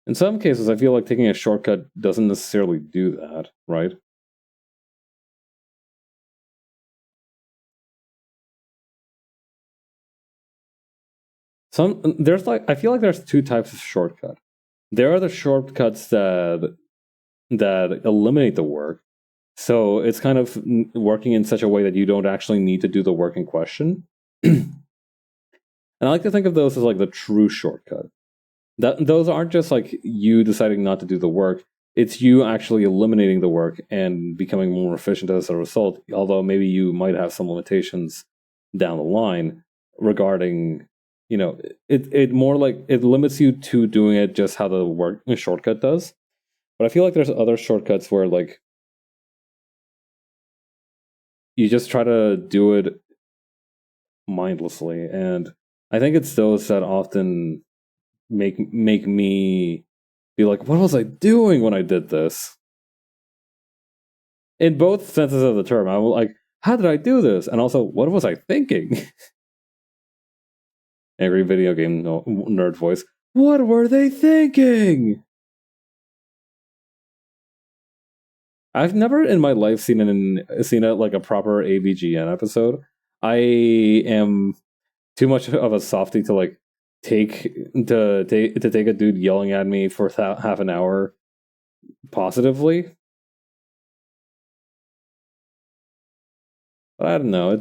In some cases, I feel like taking a shortcut doesn't necessarily do that, right? I feel like there's two types of shortcut. There are the shortcuts that eliminate the work. So it's kind of working in such a way that you don't actually need to do the work in question. And I like to think of those as like the true shortcut. Those aren't just like you deciding not to do the work. It's you actually eliminating the work and becoming more efficient as a result. Although maybe you might have some limitations down the line regarding, it more like it limits you to doing it just how the work shortcut does. But I feel like there's other shortcuts where like you just try to do it mindlessly, and I think it's those that often make me be like, what was I doing when I did this? In both senses of the term, I'm like, how did I do this? And also, what was I thinking? Angry video game nerd voice. What were they thinking? I've never in my life seen like a proper AVGN episode. I am too much of a softie to like take a dude yelling at me for half an hour positively. But I don't know.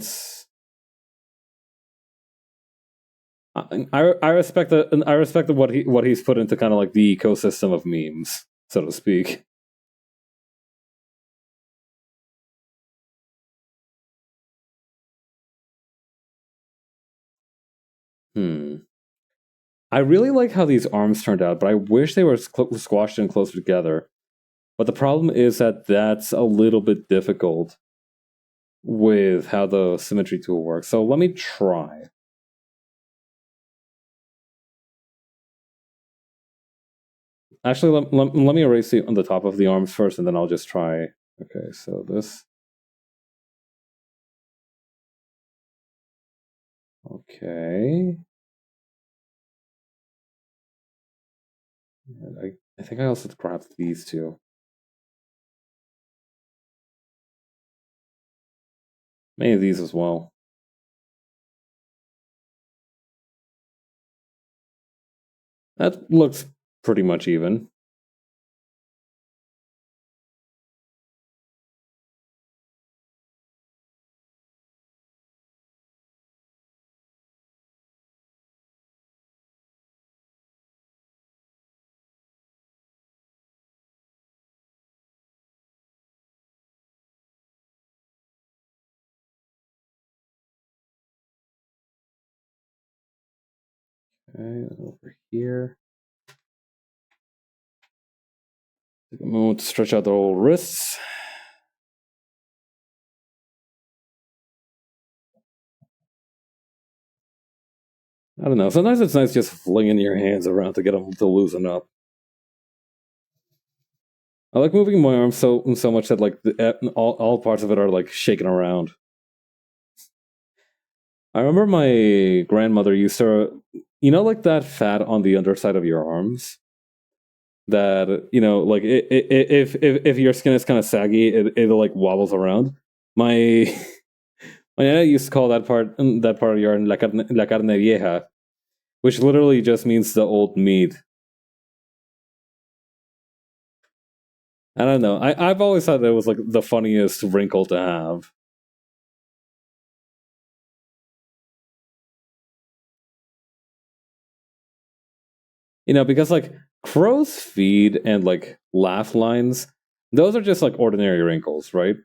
I respect what he's put into kind of like the ecosystem of memes, so to speak. I really like how these arms turned out, but I wish they were squashed in closer together. But the problem is that that's a little bit difficult with how the symmetry tool works. So let me try. Actually, let me erase it on the top of the arms first, and then I'll just try. Okay, so this. Okay. I think I also grabbed these two. Maybe these as well. That looks pretty much even. Okay, over here. Take a moment to stretch out the old wrists. I don't know. Sometimes it's nice just flinging your hands around to get them to loosen up. I like moving my arms so much that like all parts of it are like shaking around. I remember my grandmother used to, like that fat on the underside of your arms. That like if your skin is kind of saggy, it like wobbles around. My my nana used to call that part of your arm la carne vieja, which literally just means the old meat. I don't know. I've always thought that was like the funniest wrinkle to have. Because like crow's feet and like laugh lines, those are just like ordinary wrinkles, right?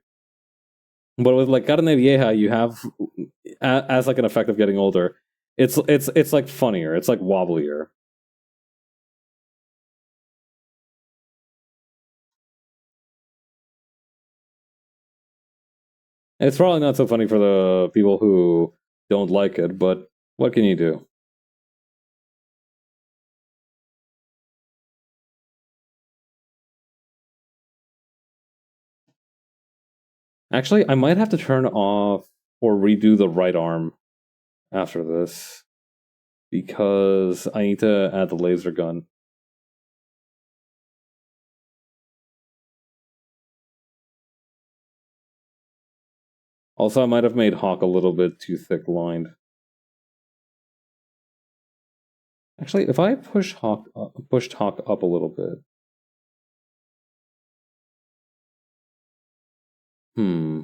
But with like carne vieja, you have as like an effect of getting older. It's like funnier. It's like wobblier. It's probably not so funny for the people who don't like it, but what can you do? Actually, I might have to turn off or redo the right arm after this because I need to add the laser gun. Also, I might have made Hawk a little bit too thick lined. Actually, if I pushed Hawk up a little bit. Hmm.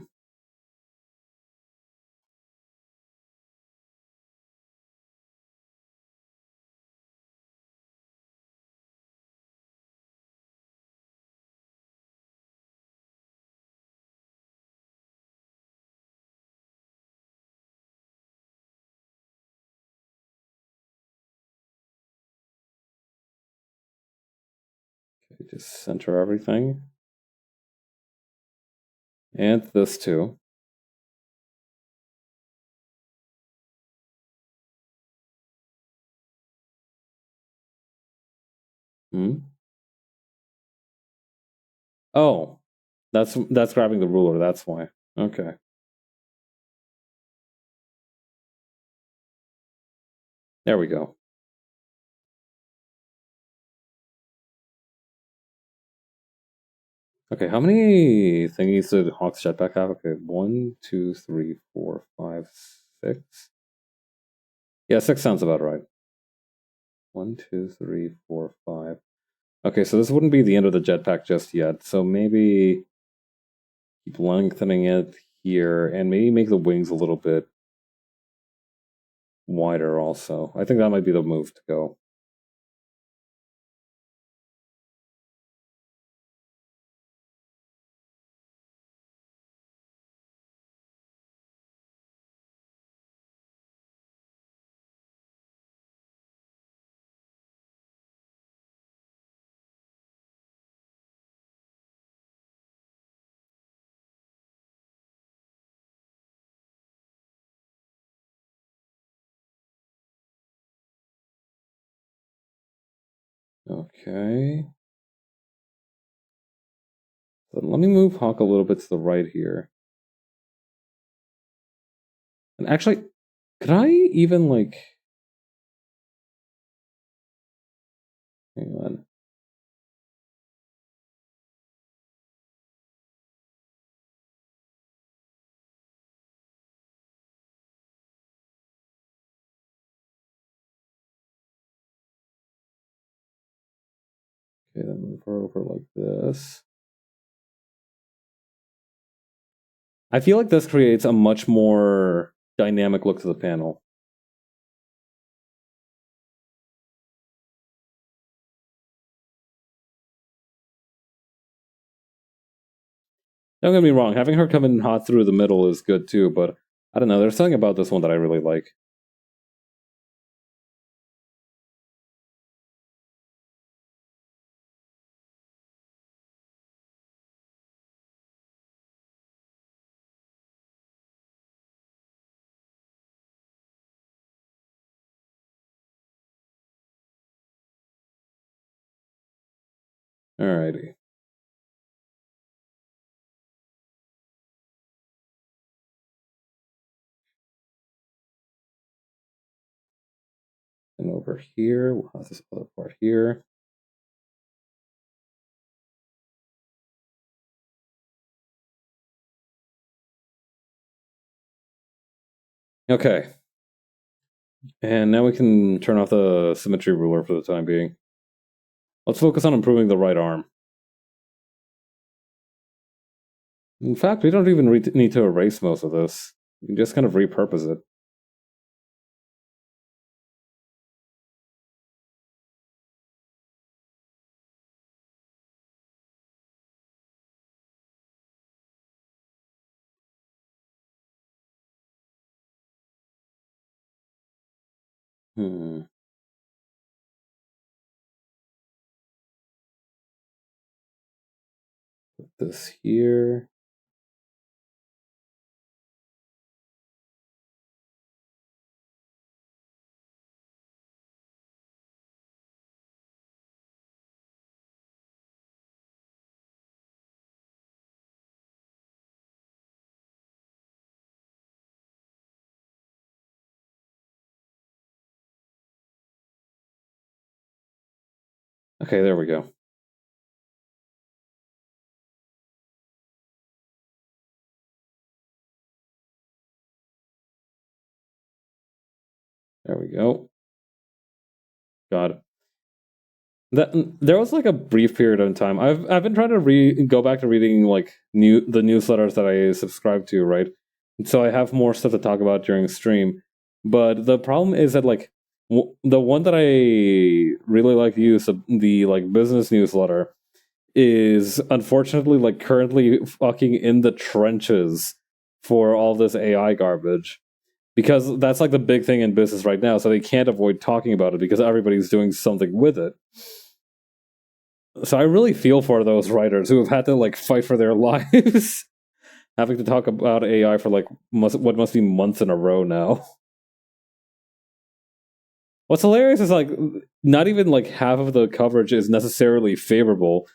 Okay, just center everything. And this too. Hmm. Oh, that's grabbing the ruler. That's why. Okay. There we go. Okay, how many thingies did Hawk's jetpack have? Okay, 1, 2, 3, 4, 5, 6. Yeah, 6 sounds about right. 1, 2, 3, 4, 5. Okay, so this wouldn't be the end of the jetpack just yet. So maybe keep lengthening it here, and maybe make the wings a little bit wider also. I think that might be the move to go. Okay. So let me move Hawk a little bit to the right here. And actually, could I even like... Hang on. Okay, then move her over like this. I feel like this creates a much more dynamic look to the panel. Don't get me wrong, having her come in hot through the middle is good too, but I don't know, there's something about this one that I really like. Alrighty. And over here, we'll have this other part here. Okay. And now we can turn off the symmetry ruler for the time being. Let's focus on improving the right arm. In fact, we don't even need to erase most of this. We can just kind of repurpose it. Put this here. Okay, there we go. There we go. Got it. There was like a brief period of time. I've been trying to go back to reading like the newsletters that I subscribe to, right? So I have more stuff to talk about during stream. But the problem is that like the one that I really like to use, the like business newsletter, is unfortunately like currently fucking in the trenches for all this AI garbage. Because that's like the big thing in business right now, so they can't avoid talking about it because everybody's doing something with it. So I really feel for those writers who have had to like fight for their lives, having to talk about AI for like what must be months in a row now. What's hilarious is like not even like half of the coverage is necessarily favorable.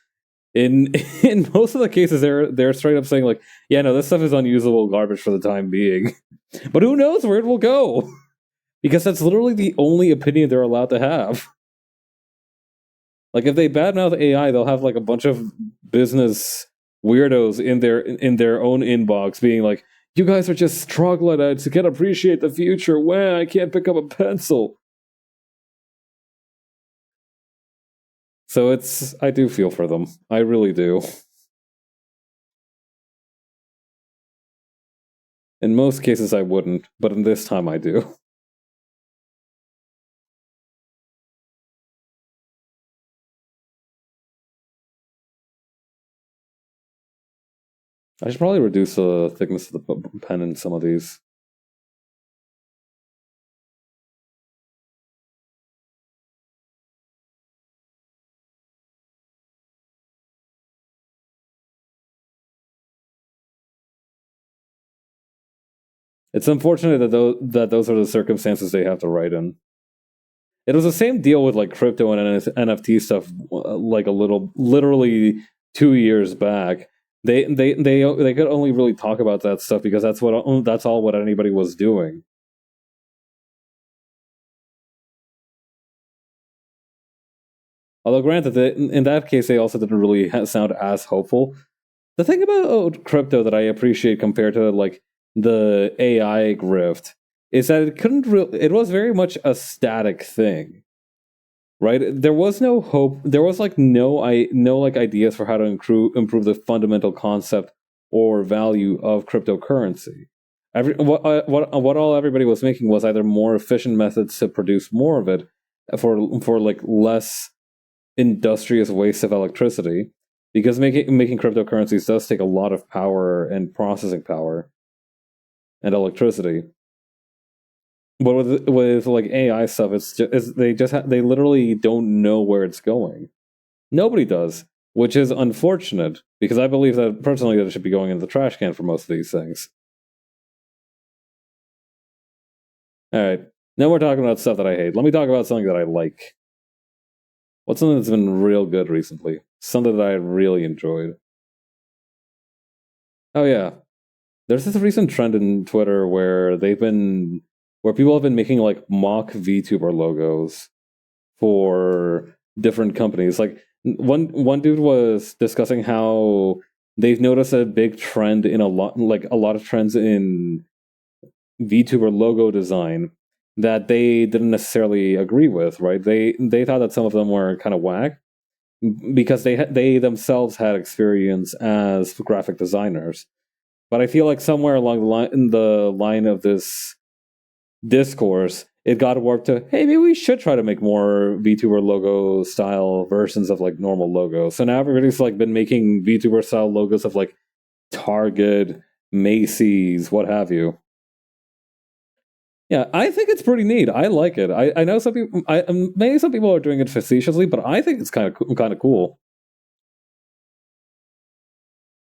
In in most of the cases, they're straight up saying like, yeah, no, this stuff is unusable garbage for the time being. But who knows where it will go? Because that's literally the only opinion they're allowed to have. Like if they badmouth AI, they'll have like a bunch of business weirdos in their own inbox being like, "You guys are just troglodytes who can't appreciate the future. When I can't pick up a pencil." So I do feel for them. I really do. In most cases, I wouldn't, but in this time, I do. I should probably reduce the thickness of the pen in some of these. It's unfortunate that those are the circumstances they have to write in. It was the same deal with like crypto and NFT stuff, like literally 2 years back. They could only really talk about that stuff because that's all what anybody was doing. Although, granted, in that case, they also didn't really sound as hopeful. The thing about crypto that I appreciate compared to like the AI grift is that it was very much a static thing, right? There was no hope. There was like no like ideas for how to improve the fundamental concept or value of cryptocurrency. What all everybody was making was either more efficient methods to produce more of it for like less industrious waste of electricity, because making cryptocurrencies does take a lot of power and processing power and electricity. But with like AI stuff, they literally don't know where it's going. Nobody does, which is unfortunate because I believe that personally that it should be going in the trash can for most of these things. All right, now we're talking about stuff that I hate. Let me talk about something that I like. What's something that's been real good recently? Something that I really enjoyed. Oh yeah, there's this recent trend in Twitter where people have been making like mock VTuber logos for different companies. Like one dude was discussing how they've noticed a big trend in a lot of trends in VTuber logo design that they didn't necessarily agree with, right? They thought that some of them were kind of whack because they themselves had experience as graphic designers. But I feel like somewhere along the line of this discourse, it got warped to, hey, maybe we should try to make more VTuber logo style versions of like normal logos. So now everybody's like been making VTuber style logos of like Target, Macy's, what have you. Yeah, I think it's pretty neat. I like it. I know some people. Maybe some people are doing it facetiously, but I think it's kind of cool.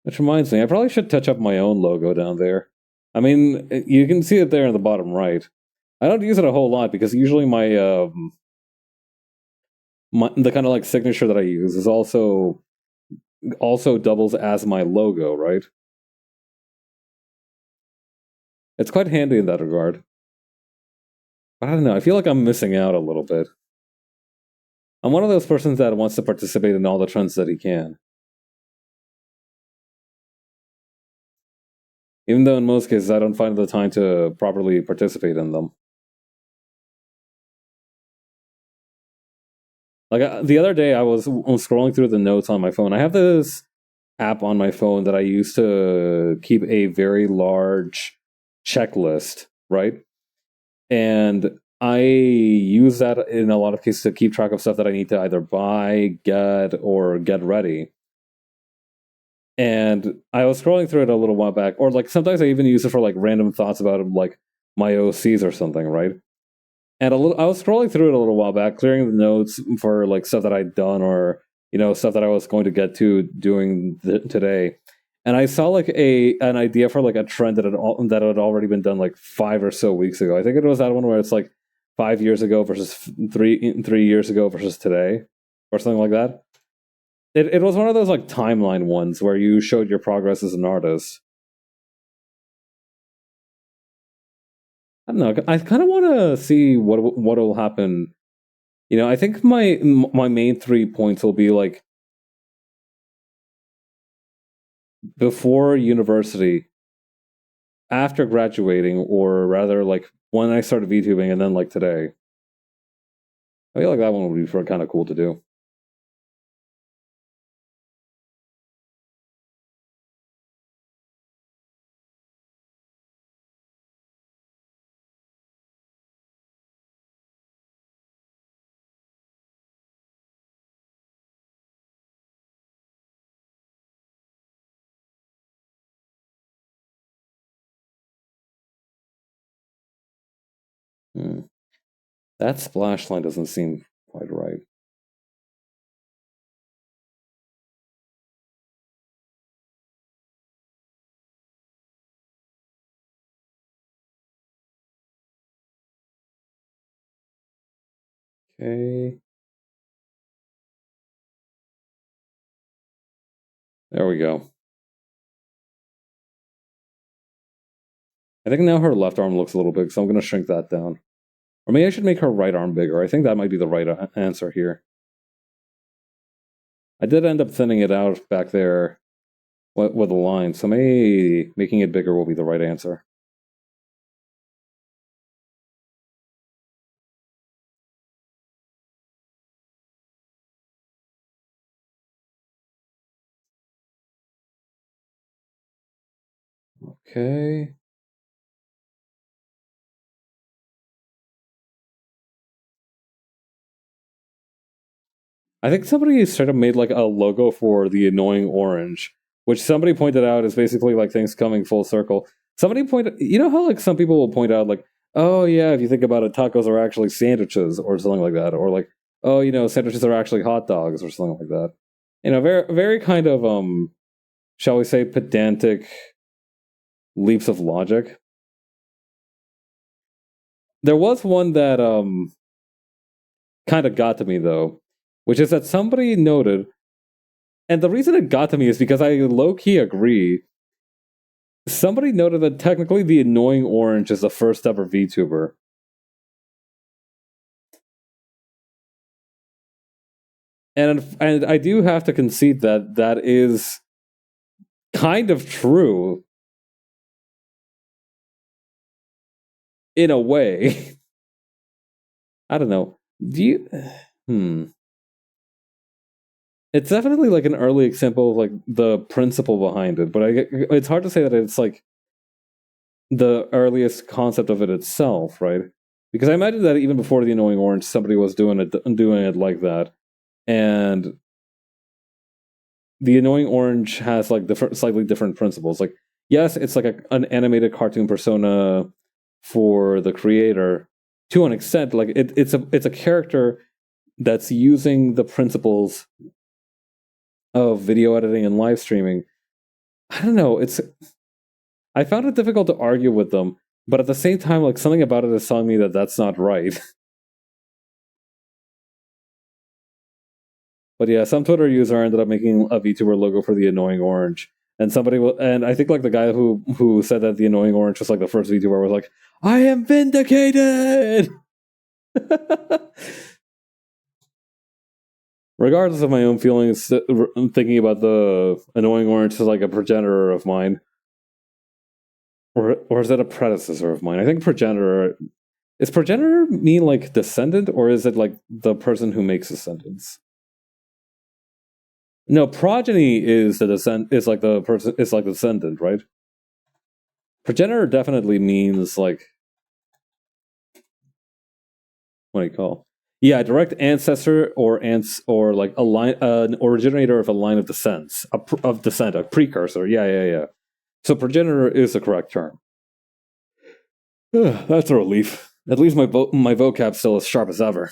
Which reminds me, I probably should touch up my own logo down there. I mean, you can see it there in the bottom right. I don't use it a whole lot because usually my the kind of like signature that I use is also doubles as my logo, right? It's quite handy in that regard. But I don't know. I feel like I'm missing out a little bit. I'm one of those persons that wants to participate in all the trends that he can, even though in most cases I don't find the time to properly participate in them. Like the other day, I was scrolling through the notes on my phone. I have this app on my phone that I use to keep a very large checklist, right? And I use that in a lot of cases to keep track of stuff that I need to either buy, get, or get ready. And I was scrolling through it a little while back, or like sometimes I even use it for like random thoughts about like my OCs or something, right? And I was scrolling through it a little while back, clearing the notes for like stuff that I'd done or stuff that I was going to get to doing today. And I saw like an idea for like a trend that had already been done like 5 or so weeks ago. I think it was that one where it's like 5 years ago versus 3 years ago versus today, or something like that. It was one of those like timeline ones where you showed your progress as an artist. I don't know. I kind of want to see what will happen. I think my main 3 points will be like before university, after graduating, or rather like when I started VTubing, and then like today. I feel like that one would be kind of cool to do. That splash line doesn't seem quite right. Okay. There we go. I think now her left arm looks a little big, so I'm going to shrink that down. Or maybe I should make her right arm bigger. I think that might be the right answer here. I did end up thinning it out back there with a line, so maybe making it bigger will be the right answer. Okay. I think somebody straight up made like a logo for the annoying orange, which somebody pointed out is basically like things coming full circle. Somebody pointed, you know how like some people will point out like, oh yeah, if you think about it, tacos are actually sandwiches or something like that, or like, oh, sandwiches are actually hot dogs or something like that. Very very kind of shall we say pedantic leaps of logic. There was one that kind of got to me though, which is that somebody noted, and the reason it got to me is because I low key agree. Somebody noted that technically the annoying orange is the first ever VTuber. And I do have to concede that that is kind of true in a way. I don't know. Do you It's definitely like an early example of like the principle behind it, but it's hard to say that it's like the earliest concept of it itself, right? Because I imagine that even before the annoying orange, somebody was doing it like that, and the annoying orange has like slightly different principles. Like, yes, it's like an animated cartoon persona for the creator to an extent. Like, it's a character that's using the principles of video editing and live streaming. I don't know. I found it difficult to argue with them, but at the same time, like something about it is telling me that that's not right. But yeah, some Twitter user ended up making a VTuber logo for the annoying orange, and and I think like the guy who said that the annoying orange was like the first VTuber was like, "I am vindicated." Regardless of my own feelings, I'm thinking about the annoying orange as like a progenitor of mine, or is that a predecessor of mine? I think progenitor. Is progenitor mean like descendant, or is it like the person who makes descendants? No, progeny is the descent. Is like the person. It's like the descendant, right? Progenitor definitely means like what do you call? Yeah, direct ancestor or ants or like a line, an originator of a line of descent, of descent, a precursor. Yeah. So progenitor is the correct term. That's a relief. At least my vocab's still as sharp as ever.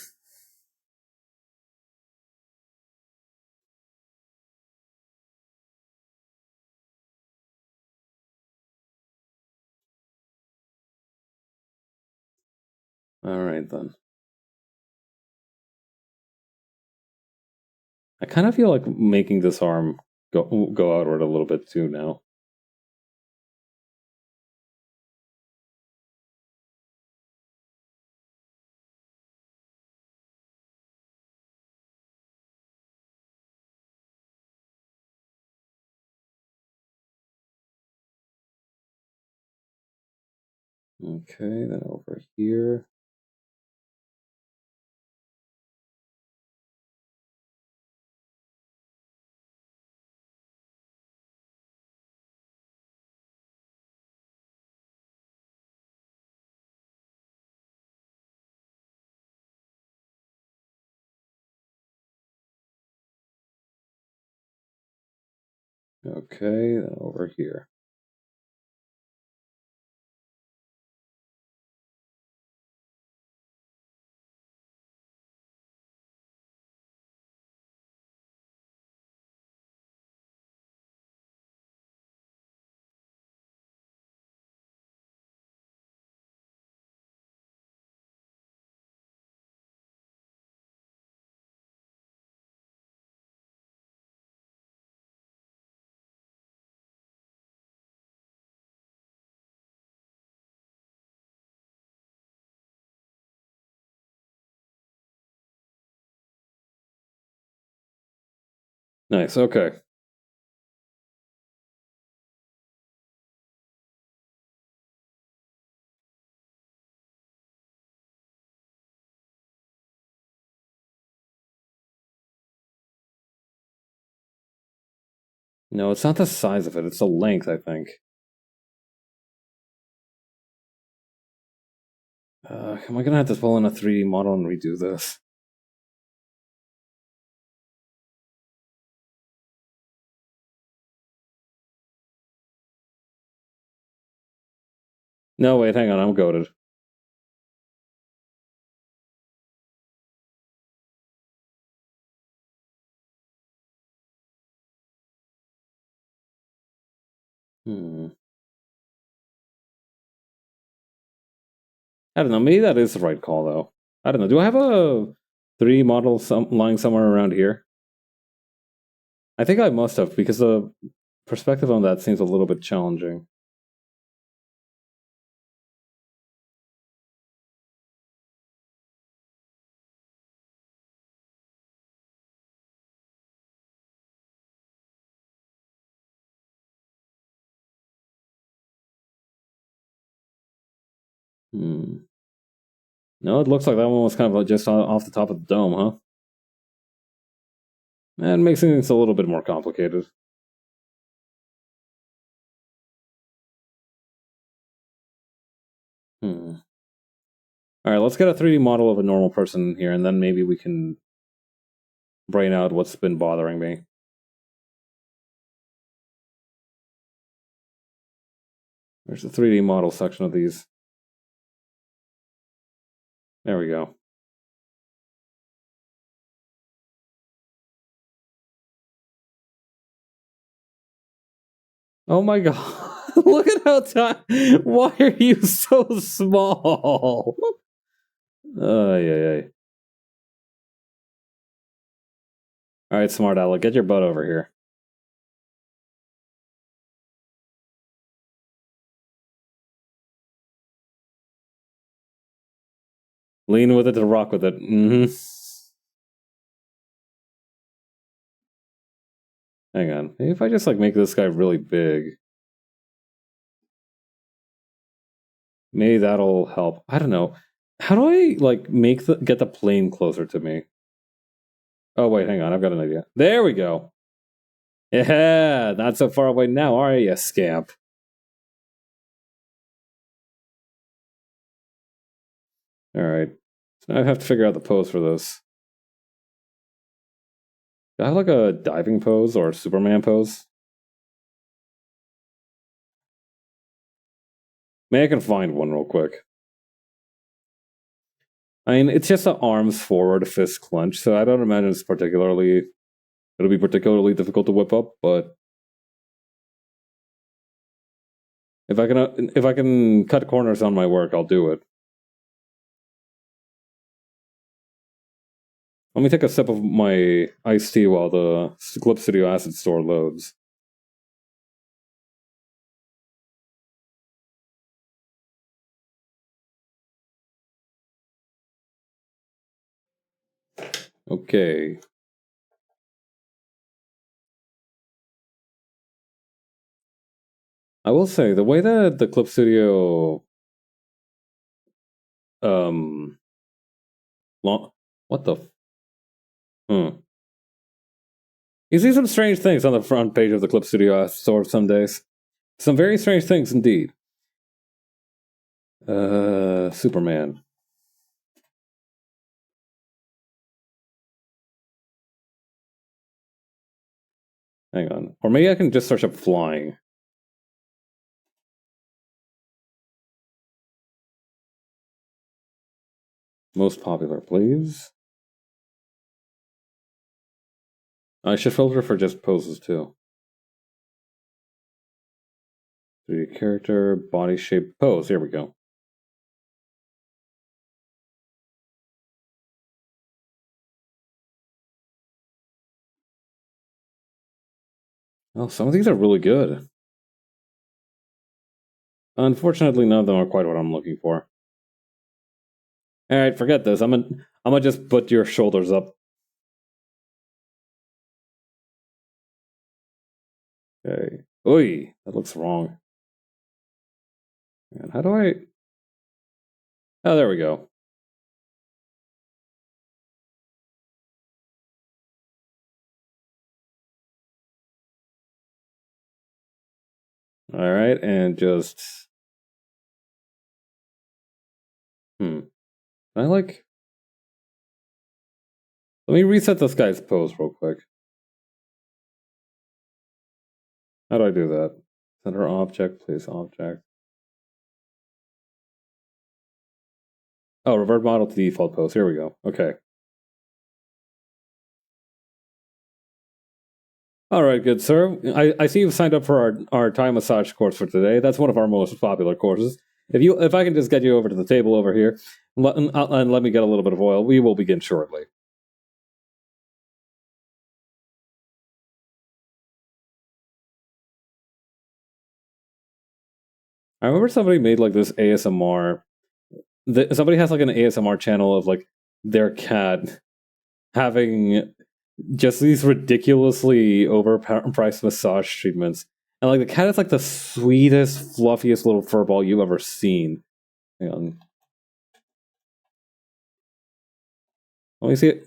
All right then. I kind of feel like making this arm go outward a little bit too now. Okay, then over here. Okay, then over here. Nice, okay. No, it's not the size of it, it's the length, I think. Am I gonna have to pull in a 3D model and redo this? No, wait, hang on, I'm goated. I don't know, maybe that is the right call, though. I don't know, do I have a 3D model lying somewhere around here? I think I must have, because the perspective on that seems a little bit challenging. Hmm. No, it looks like that one was kind of just off the top of the dome, huh? That makes things a little bit more complicated. Hmm. Alright, let's get a 3D model of a normal person here, and then maybe we can brain out what's been bothering me. There's the 3D model section of these. There we go. Oh my god. Look at how tiny. Why are you so small? Ay. Alright, smart aleck, get your butt over here. Lean with it to rock with it. Mm-hmm. Hang on. Maybe if I just like make this guy really big. Maybe that'll help. I don't know. How do I like get the plane closer to me? Oh wait, hang on. I've got an idea. There we go. Yeah, not so far away now, are you, scamp? All right. So now I have to figure out the pose for this. Do I have like a diving pose or a Superman pose? Maybe I can find one real quick. I mean, it's just an arms forward fist clench, so I don't imagine it'll be particularly difficult to whip up. But if I can cut corners on my work, I'll do it. Let me take a sip of my iced tea while the Clip Studio Asset Store loads. Okay. I will say the way that the Clip Studio um what the You see some strange things on the front page of the Clip Studio store some days. Some very strange things indeed. Superman. Hang on. Or maybe I can just search up flying. Most popular, please. I should filter for just poses too. 3D character, body shape, pose. Here we go. Oh, some of these are really good. Unfortunately, none of them are quite what I'm looking for. Alright, forget this. I'm gonna just put your shoulders up. Okay. Oy, that looks wrong. And how do I... Oh, there we go. Alright, and just... I like... Let me reset this guy's pose real quick. How do I do that? Center object, place object. Oh, revert model to default pose. Here we go. Okay. All right, good sir. I see you've signed up for our Thai massage course for today. That's one of our most popular courses. If I can just get you over to the table over here and let me get a little bit of oil, we will begin shortly. I remember somebody made like this ASMR. Somebody has like an ASMR channel of like their cat having just these ridiculously overpriced massage treatments. And like the cat is like the sweetest, fluffiest little furball you've ever seen. Hang on. Let me see it.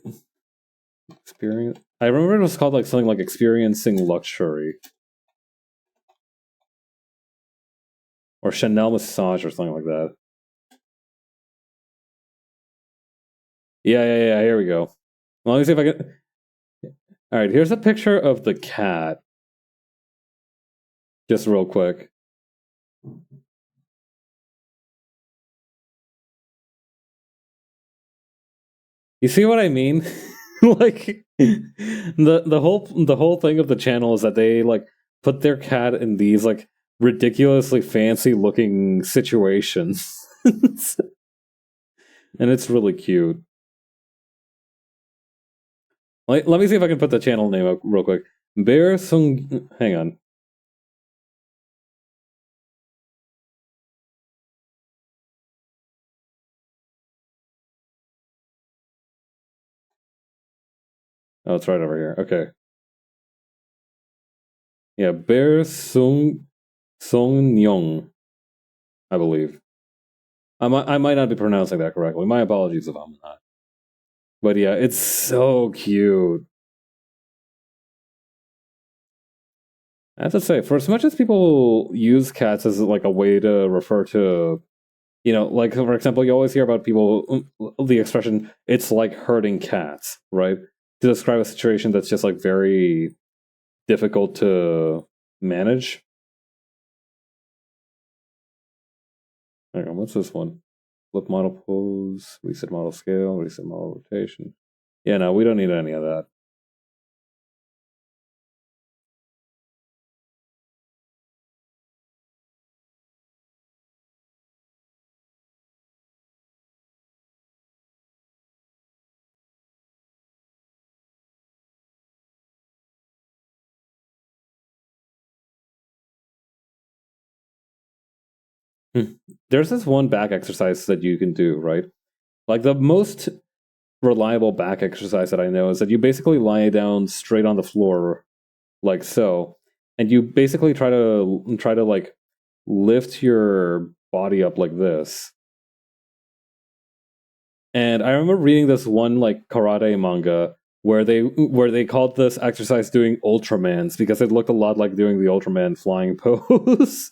Experience. I remember it was called like something like experiencing luxury. Or Chanel massage or something like that. Yeah, here we go. Well, let me see if I can... Alright, here's a picture of the cat. Just real quick. You see what I mean? Like the whole thing of the channel is that they like put their cat in these like ridiculously fancy looking situations. And it's really cute. Let me see if I can put the channel name up real quick. Bear Sung... Hang on. Oh, it's right over here. Okay. Yeah, Bear Sung Nyong, I believe. I might not be pronouncing that correctly. My apologies if I'm not. But yeah, it's so cute. I have to say, for as much as people use cats as like a way to refer to, you know, like for example, you always hear about people the expression "it's like herding cats," right? To describe a situation that's just like very difficult to manage. Hang on, what's this one? Flip model pose, reset model scale, reset model rotation. Yeah, no, we don't need any of that. There's this one back exercise that you can do, right? Like the most reliable back exercise that I know is that you basically lie down straight on the floor, like so, and you basically try to like lift your body up like this. And I remember reading this one like karate manga where they called this exercise doing Ultramans because it looked a lot like doing the Ultraman flying pose.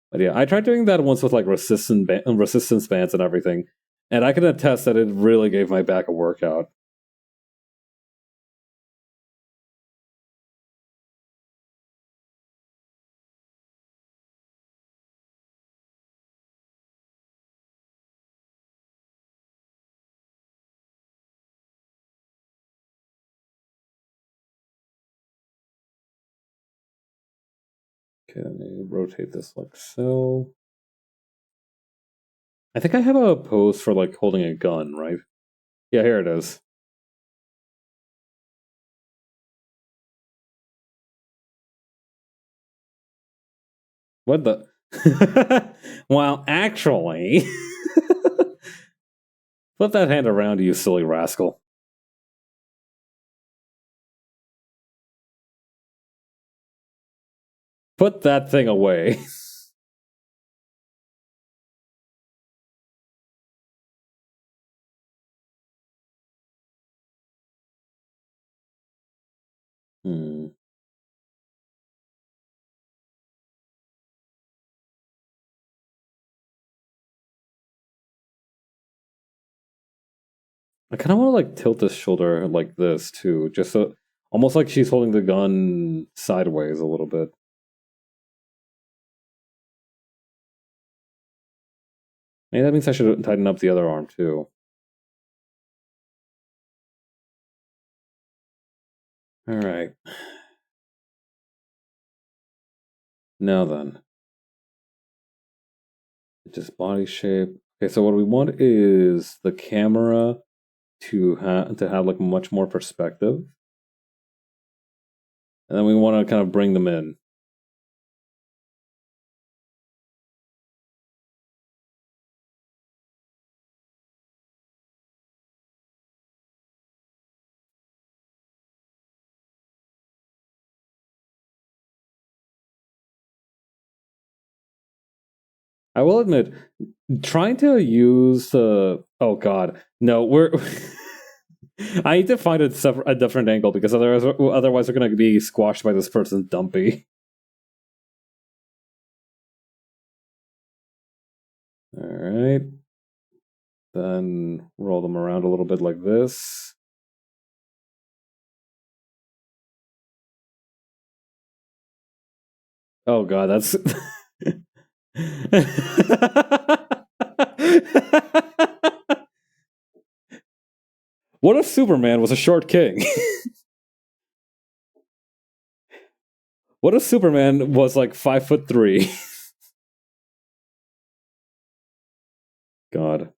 But yeah, I tried doing that once with like resistance bands and everything, and I can attest that it really gave my back a workout. Okay, let me rotate this like so. I think I have a pose for like holding a gun, right? Yeah, here it is. What the? Well, actually, flip that hand around, you silly rascal. Put that thing away. Hmm. I kind of want to like tilt this shoulder like this too, just so almost like she's holding the gun sideways a little bit. Maybe that means I should tighten up the other arm too. All right. Now then, just body shape. Okay, so what we want is the camera to have like much more perspective, and then we want to kind of bring them in. I will admit, trying to use the oh god, no, we're. I need to find a different angle because otherwise we're going to be squashed by this person's dumpy. All right. Then roll them around a little bit like this. Oh god, that's. What if Superman was a short king? What if Superman was like 5'3"? God.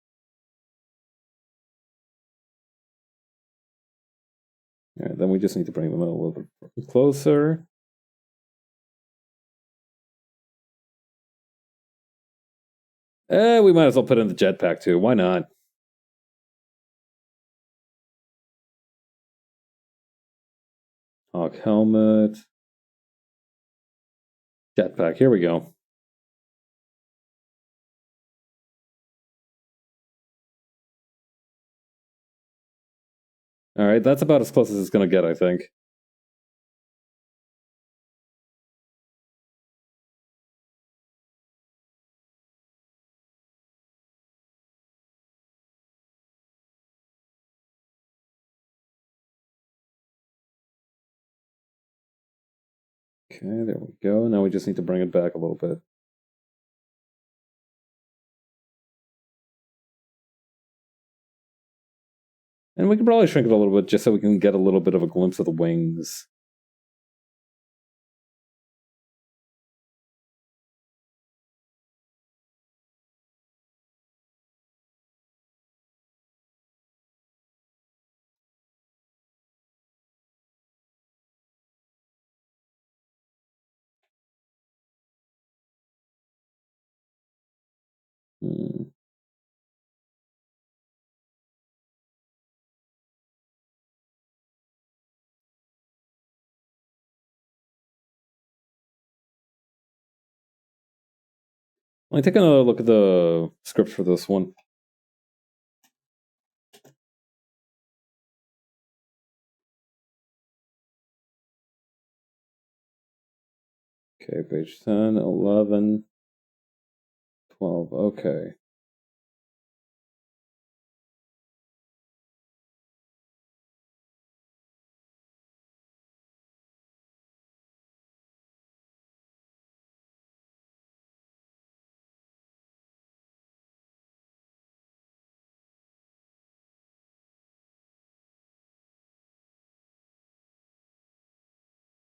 Alright, then we just need to bring them in a little bit closer. We might as well put in the jetpack too. Why not? Hawk helmet. Jetpack. Here we go. Alright, that's about as close as it's going to get, I think. Okay, there we go. Now we just need to bring it back a little bit. And we can probably shrink it a little bit just so we can get a little bit of a glimpse of the wings. Hmm. Let me take another look at the script for this one. Okay, page 10, 11, 12. Okay.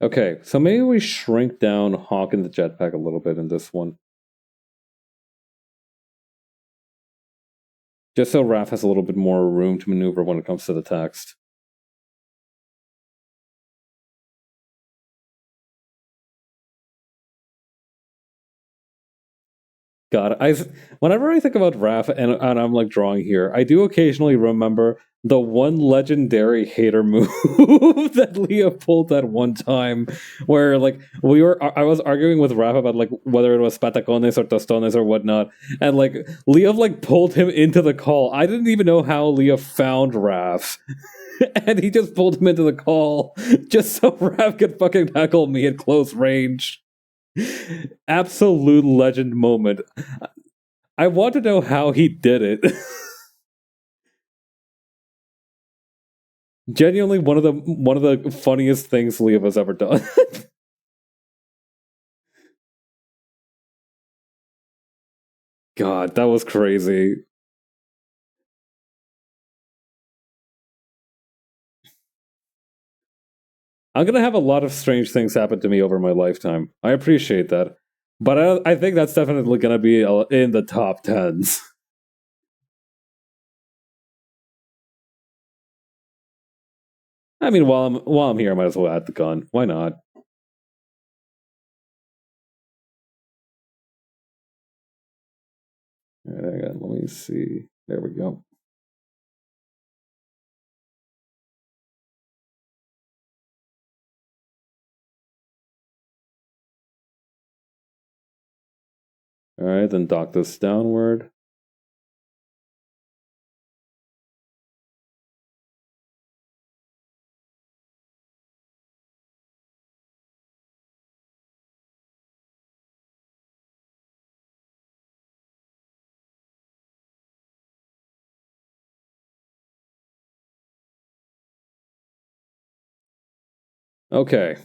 Okay, so maybe we shrink down Hawk and the jetpack a little bit in this one. Just so Raph has a little bit more room to maneuver when it comes to the text. God, whenever I think about Raph and I'm like drawing here, I do occasionally remember the one legendary hater move that Leah pulled at one time, where like I was arguing with Raph about like whether it was patacones or tostones or whatnot, and like Leah like pulled him into the call. I didn't even know how Leah found Raph. And he just pulled him into the call just so Raph could fucking tackle me at close range. Absolute legend moment. I want to know how he did it. Genuinely one of the funniest things Leah has ever done. God, that was crazy. I'm gonna have a lot of strange things happen to me over my lifetime. I appreciate that, but I think that's definitely gonna be in the top tens. I mean, while I'm here, I might as well add the gun. Why not? All right, let me see. There we go. All right, then dock this downward. Okay.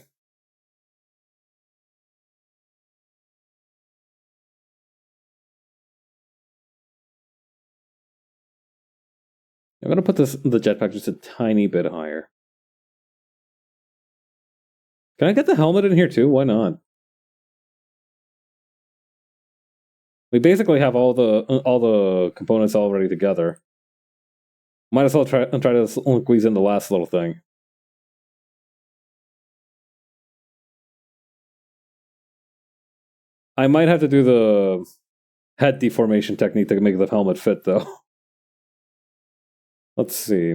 I'm gonna put the jetpack just a tiny bit higher. Can I get the helmet in here too? Why not? We basically have all the components already together. Might as well try to squeeze in the last little thing. I might have to do the head deformation technique to make the helmet fit, though. Let's see.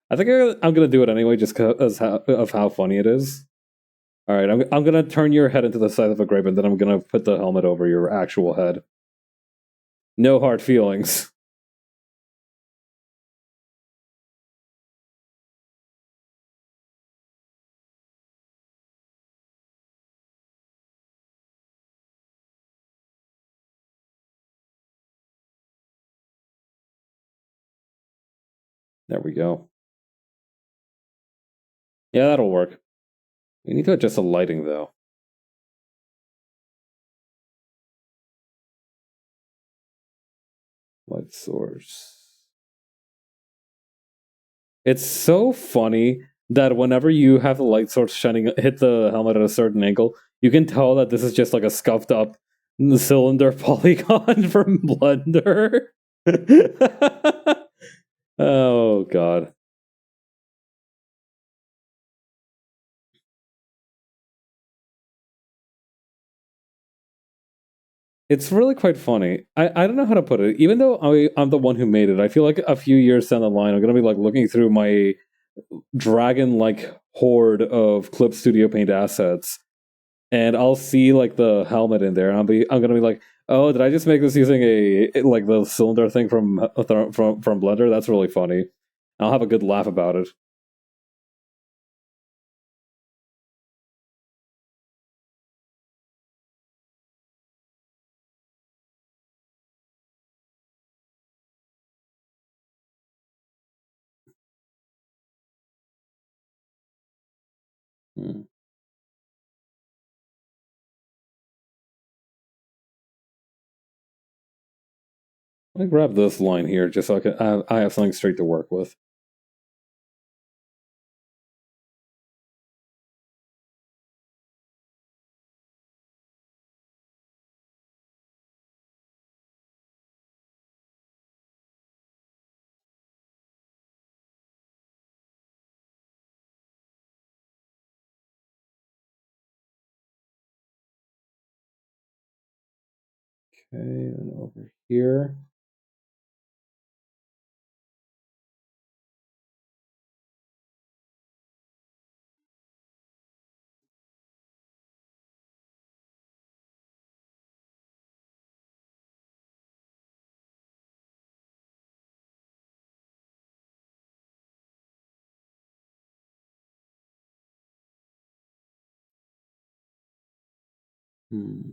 I think I'm gonna do it anyway, just because of how funny it is. All right, I'm gonna turn your head into the size of a grape, and then I'm gonna put the helmet over your actual head. No hard feelings. There we go. Yeah, that'll work. We need to adjust the lighting, though. Light source. It's so funny that whenever you have the light source shining hit the helmet at a certain angle, you can tell that this is just like a scuffed up cylinder polygon from Blender. Oh god. It's really quite funny. I don't know how to put it. Even though I'm the one who made it, I feel like a few years down the line, I'm gonna be like looking through my dragon like horde of Clip Studio Paint assets, and I'll see like the helmet in there, and I'm gonna be like, oh, did I just make this using a like the cylinder thing from Blender? That's really funny. I'll have a good laugh about it. Hmm. Let me grab this line here just so I have something straight to work with. Okay, and over here. Hmm.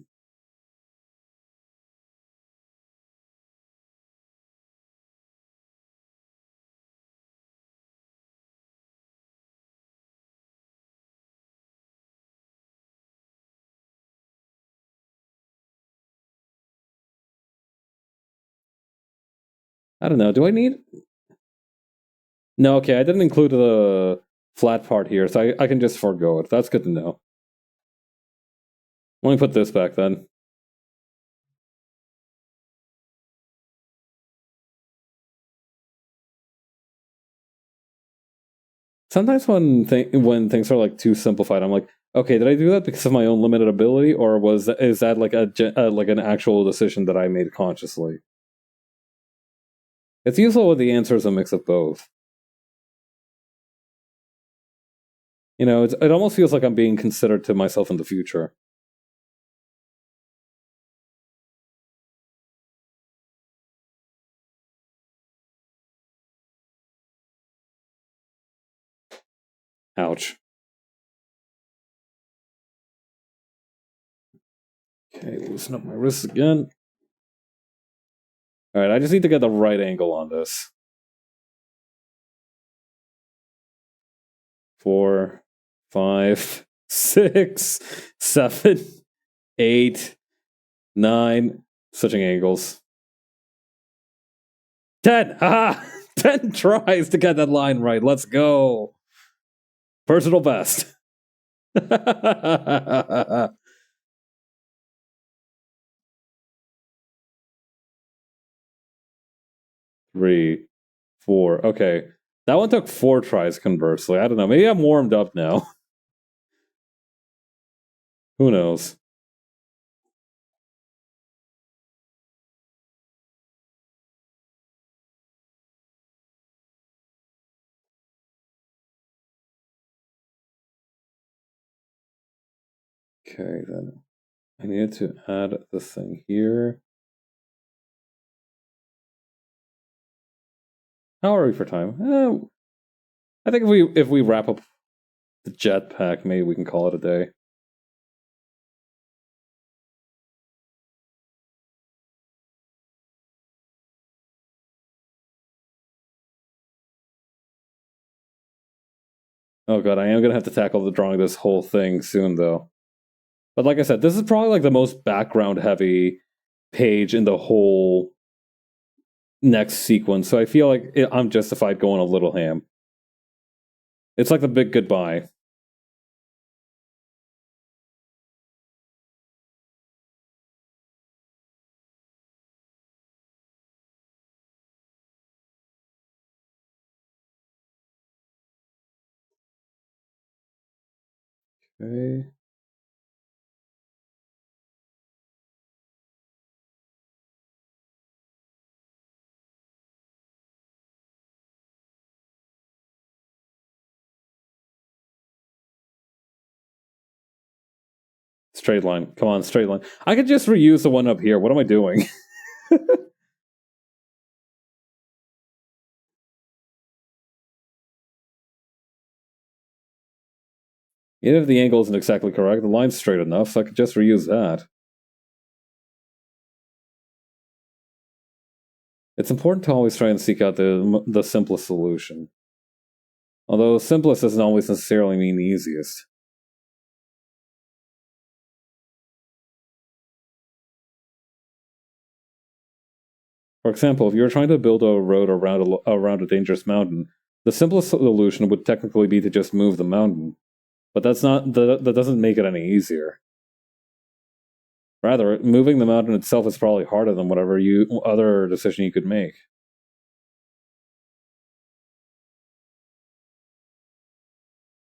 I don't know. Do I need? No, okay. I didn't include the flat part here, so I can just forego it. That's good to know. Let me put this back then. Sometimes when things are like too simplified, I'm like, okay, did I do that because of my own limited ability, or is that like like an actual decision that I made consciously? It's useful when the answer is a mix of both. It almost feels like I'm being considered to myself in the future. Ouch. Okay, loosen up my wrists again. All right, I just need to get the right angle on this. 4, 5, 6, 7, 8, 9. Switching angles. 10. Haha! 10 tries to get that line right. Let's go. Personal best. 3, 4. Okay. That one took 4 tries, conversely. I don't know. Maybe I'm warmed up now. Who knows? Okay, then I needed to add this thing here. How are we for time? I think if we wrap up the jetpack, maybe we can call it a day. Oh god, I am gonna have to tackle the drawing this whole thing soon, though. But like I said, this is probably like the most background heavy page in the whole next sequence, so I feel like I'm justified going a little ham. It's like the big goodbye. Okay. Straight line. Come on, straight line. I could just reuse the one up here. What am I doing? Even if the angle isn't exactly correct, the line's straight enough, so I could just reuse that. It's important to always try and seek out the simplest solution. Although simplest doesn't always necessarily mean the easiest. For example, if you were trying to build a road around a dangerous mountain, the simplest solution would technically be to just move the mountain. But that doesn't make it any easier. Rather, moving the mountain itself is probably harder than whatever other decision you could make.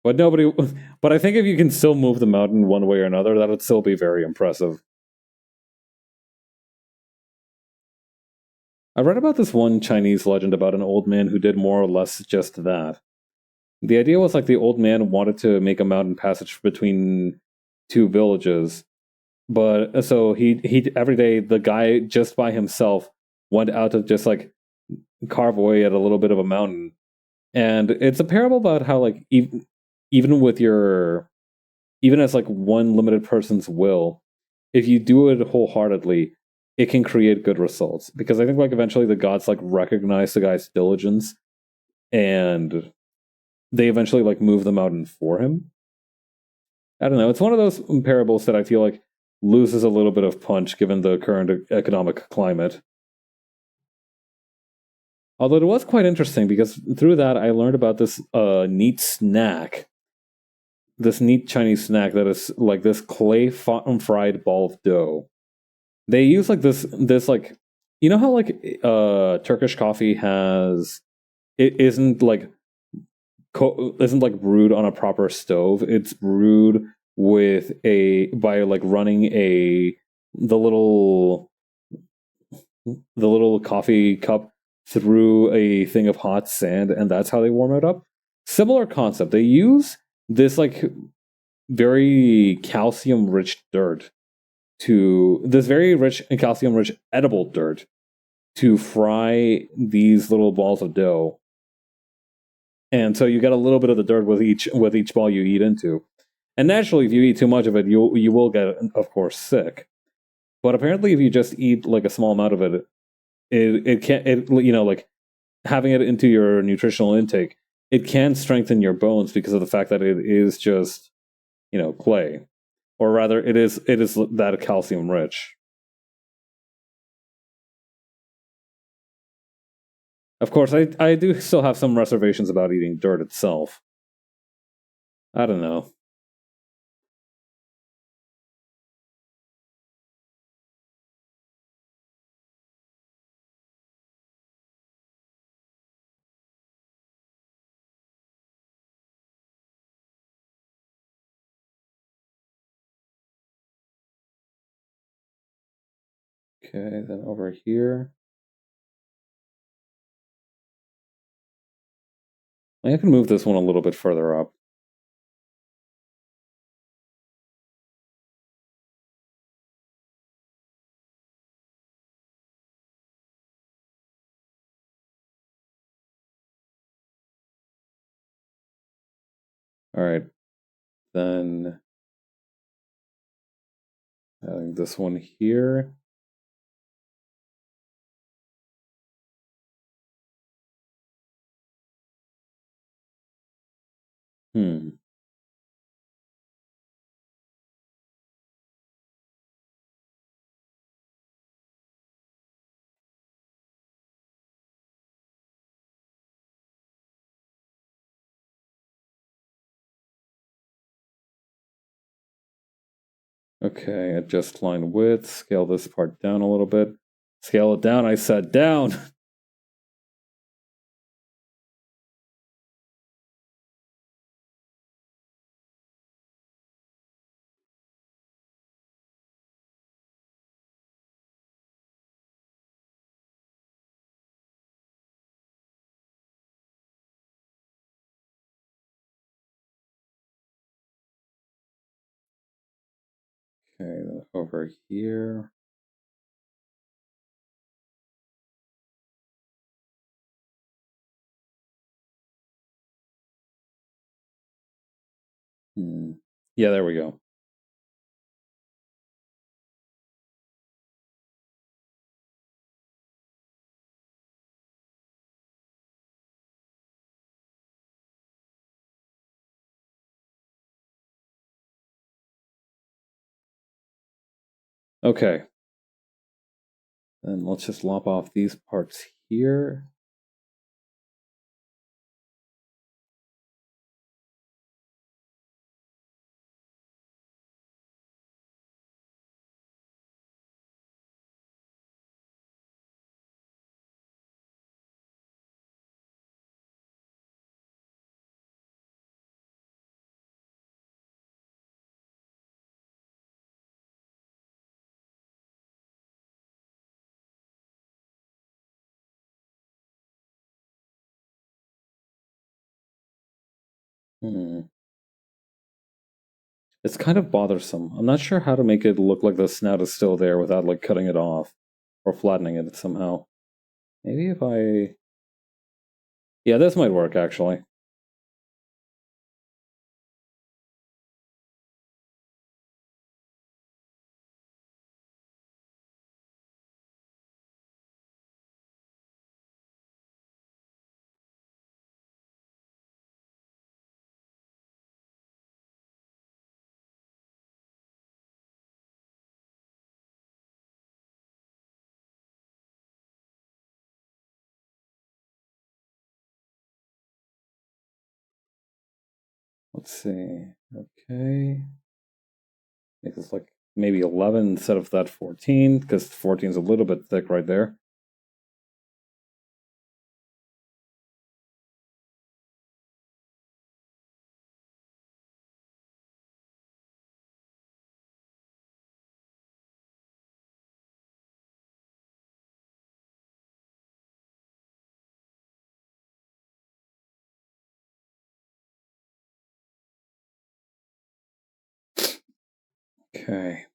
But nobody. But I think if you can still move the mountain one way or another, that would still be very impressive. I read about this one Chinese legend about an old man who did more or less just that. The idea was like the old man wanted to make a mountain passage between two villages, but so he every day the guy just by himself went out to just like carve away at a little bit of a mountain, and it's a parable about how like even with your even as like one limited person's will, if you do it wholeheartedly, it can create good results. Because I think like eventually the gods like recognize the guy's diligence, and they eventually like move them out and for him. I don't know. It's one of those parables that I feel like loses a little bit of punch given the current economic climate. Although it was quite interesting because through that I learned about this neat snack, this neat Chinese snack that is like this clay fried ball of dough. They use like this like, you know how like Turkish coffee has, it isn't like brewed on a proper stove. It's brewed with a by like running the little the little coffee cup through a thing of hot sand, and that's how they warm it up. Similar concept. They use this like very calcium rich dirt to this very rich and calcium rich edible dirt to fry these little balls of dough. And so you get a little bit of the dirt with each ball you eat into. And naturally, if you eat too much of it, you will get, of course, sick. But apparently, if you just eat like a small amount of it, it can like having it into your nutritional intake, it can strengthen your bones because of the fact that it is just clay, or rather, it is that calcium rich. Of course, I do still have some reservations about eating dirt itself. I don't know. Okay, then over here. I can move this one a little bit further up. All right, then adding this one here. Hmm. Okay, adjust line width, scale this part down a little bit. Scale it down, I said down! Okay, over here. Hmm. Yeah, there we go. Okay. Then let's just lop off these parts here. Hmm. It's kind of bothersome. I'm not sure how to make it look like the snout is still there without like cutting it off or flattening it somehow. Maybe if I... Yeah, this might work actually. let's see. Okay. Make this like maybe 11 instead of that 14, because 14 is a little bit thick right there. Okay.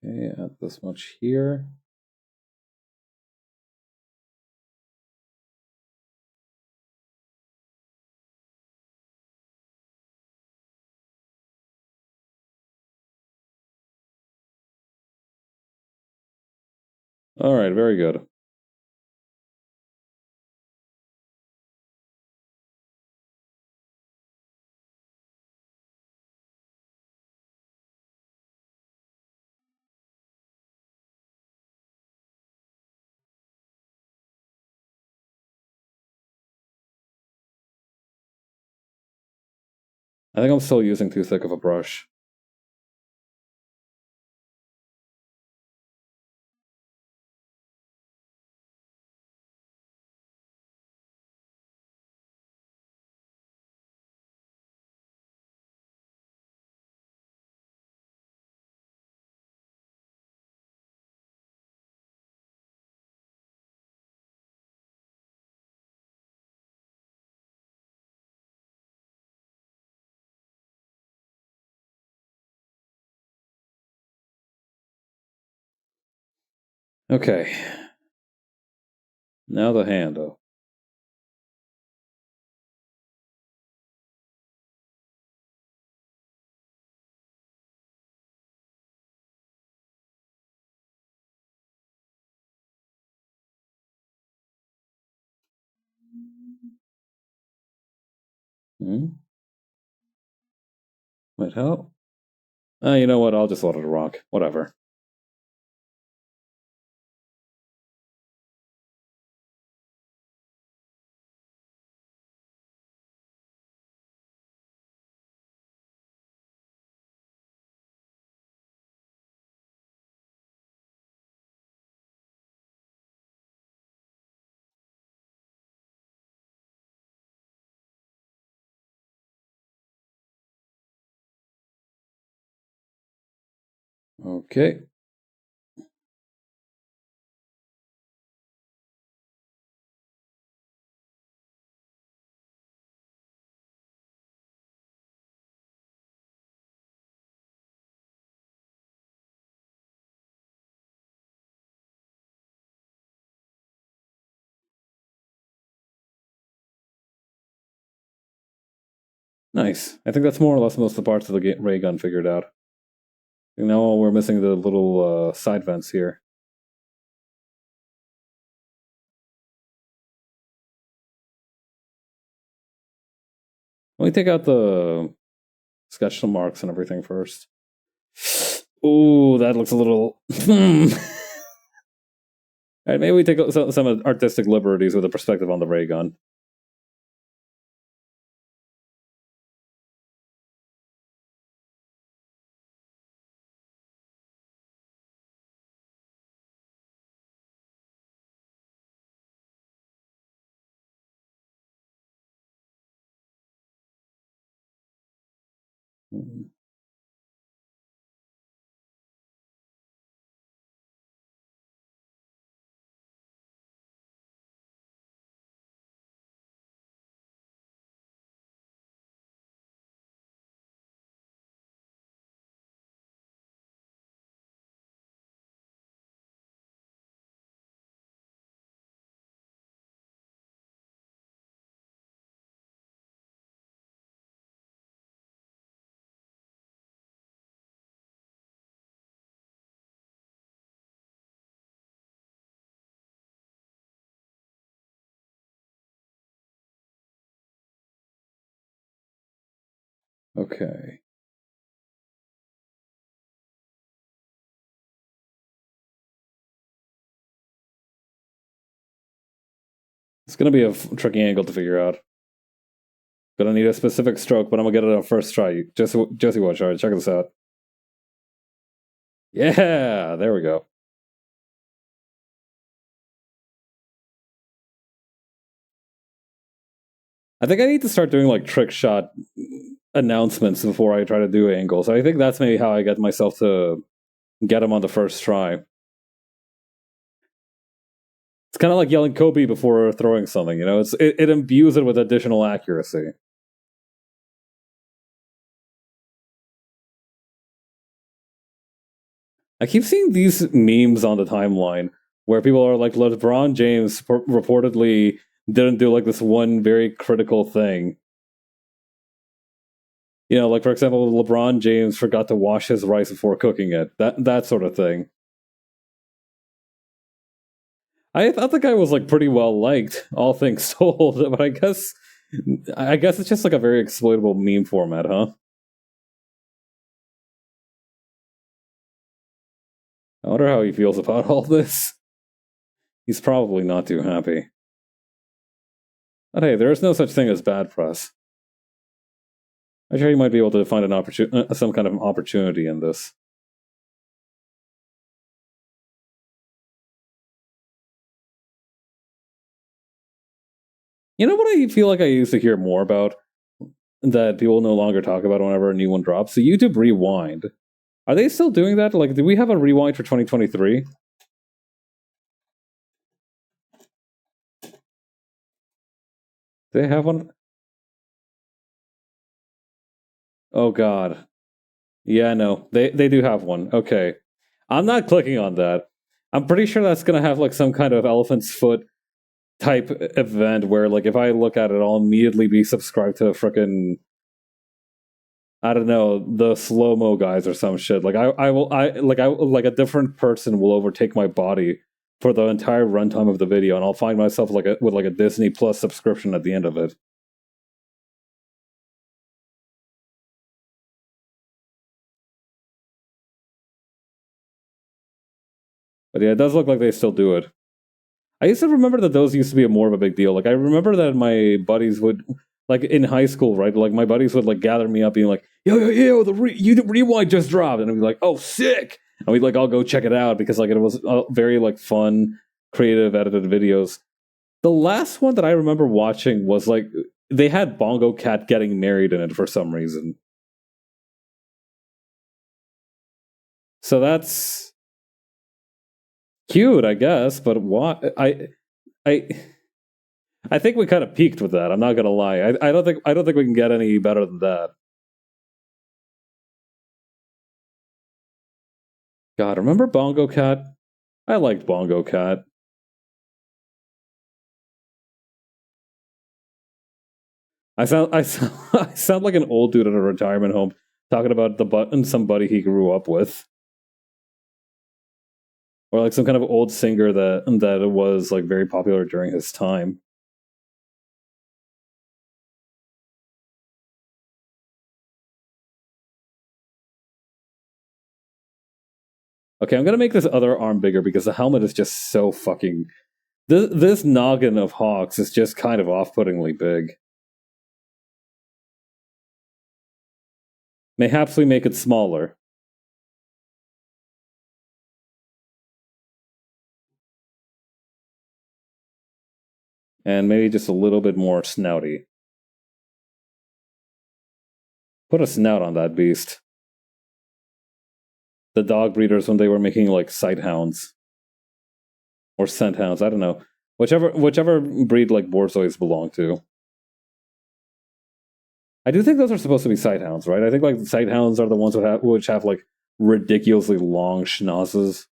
Okay, add this much here. All right, very good. I think I'm still using too thick of a brush. Okay. Now the hand. Might help. You know what? I'll just let it rock. Whatever. Okay. Nice. I think that's more or less most of the parts of the ray gun figured out. And now we're missing the little side vents here. Let me take out the sketch marks and everything first. Ooh, that looks a little. All right, maybe we take some artistic liberties with the perspective on the ray gun. Okay. It's gonna be a tricky angle to figure out. Gonna need a specific stroke, but I'm gonna get it on first try. Jesse watch. Alright, check this out. Yeah, there we go. I think I need to start doing like trick shot announcements before I try to do angles. I think that's maybe how I get myself to get them on the first try. It's kind of like yelling Kobe before throwing something, you know? It imbues it with additional accuracy. I keep seeing these memes on the timeline where people are like, LeBron James reportedly didn't do like this one very critical thing. You know, like for example, LeBron James forgot to wash his rice before cooking it. That sort of thing. I thought the guy was like pretty well liked, all things told, but I guess it's just like a very exploitable meme format, huh? I wonder how he feels about all this. He's probably not too happy. But hey, there is no such thing as bad press. I'm sure he might be able to find some kind of opportunity in this. You know what I feel like I used to hear more about that people no longer talk about whenever a new one drops? The YouTube Rewind. Are they still doing that? Like, do we have a Rewind for 2023? Do they have one? Oh god. Yeah, no. They do have one. Okay. I'm not clicking on that. I'm pretty sure that's gonna have like some kind of elephant's foot type event where like if I look at it, I'll immediately be subscribed to frickin' I don't know, the slow-mo guys or some shit. Like I like a different person will overtake my body for the entire runtime of the video, and I'll find myself with like a Disney Plus subscription at the end of it. But yeah, it does look like they still do it. I used to remember that those used to be more of a big deal. Like I remember that my buddies would, like in high school, right? Like my buddies would like gather me up, being like, "Yo, the Rewind just dropped," and I'd be like, "Oh, sick!" And we'd like all go check it out because like it was very like fun, creative, edited videos. The last one that I remember watching was like they had Bongo Cat getting married in it for some reason. So that's cute, I guess. But what I I think we kind of peaked with that. I'm not gonna lie. I don't think we can get any better than that. God, remember Bongo Cat? I liked Bongo Cat. I sound like an old dude at a retirement home talking about somebody he grew up with, or like some kind of old singer that was like very popular during his time. Okay, I'm gonna make this other arm bigger because the helmet is just so fucking. This noggin of Hawks is just kind of off-puttingly big. Mayhaps we make it smaller. And maybe just a little bit more snouty. Put a snout on that beast. The dog breeders when they were making like sight hounds. Or scent hounds, I don't know. Whichever breed like Borzois belong to. I do think those are supposed to be sight hounds, right? I think like sight hounds are the ones which have like ridiculously long schnozzes.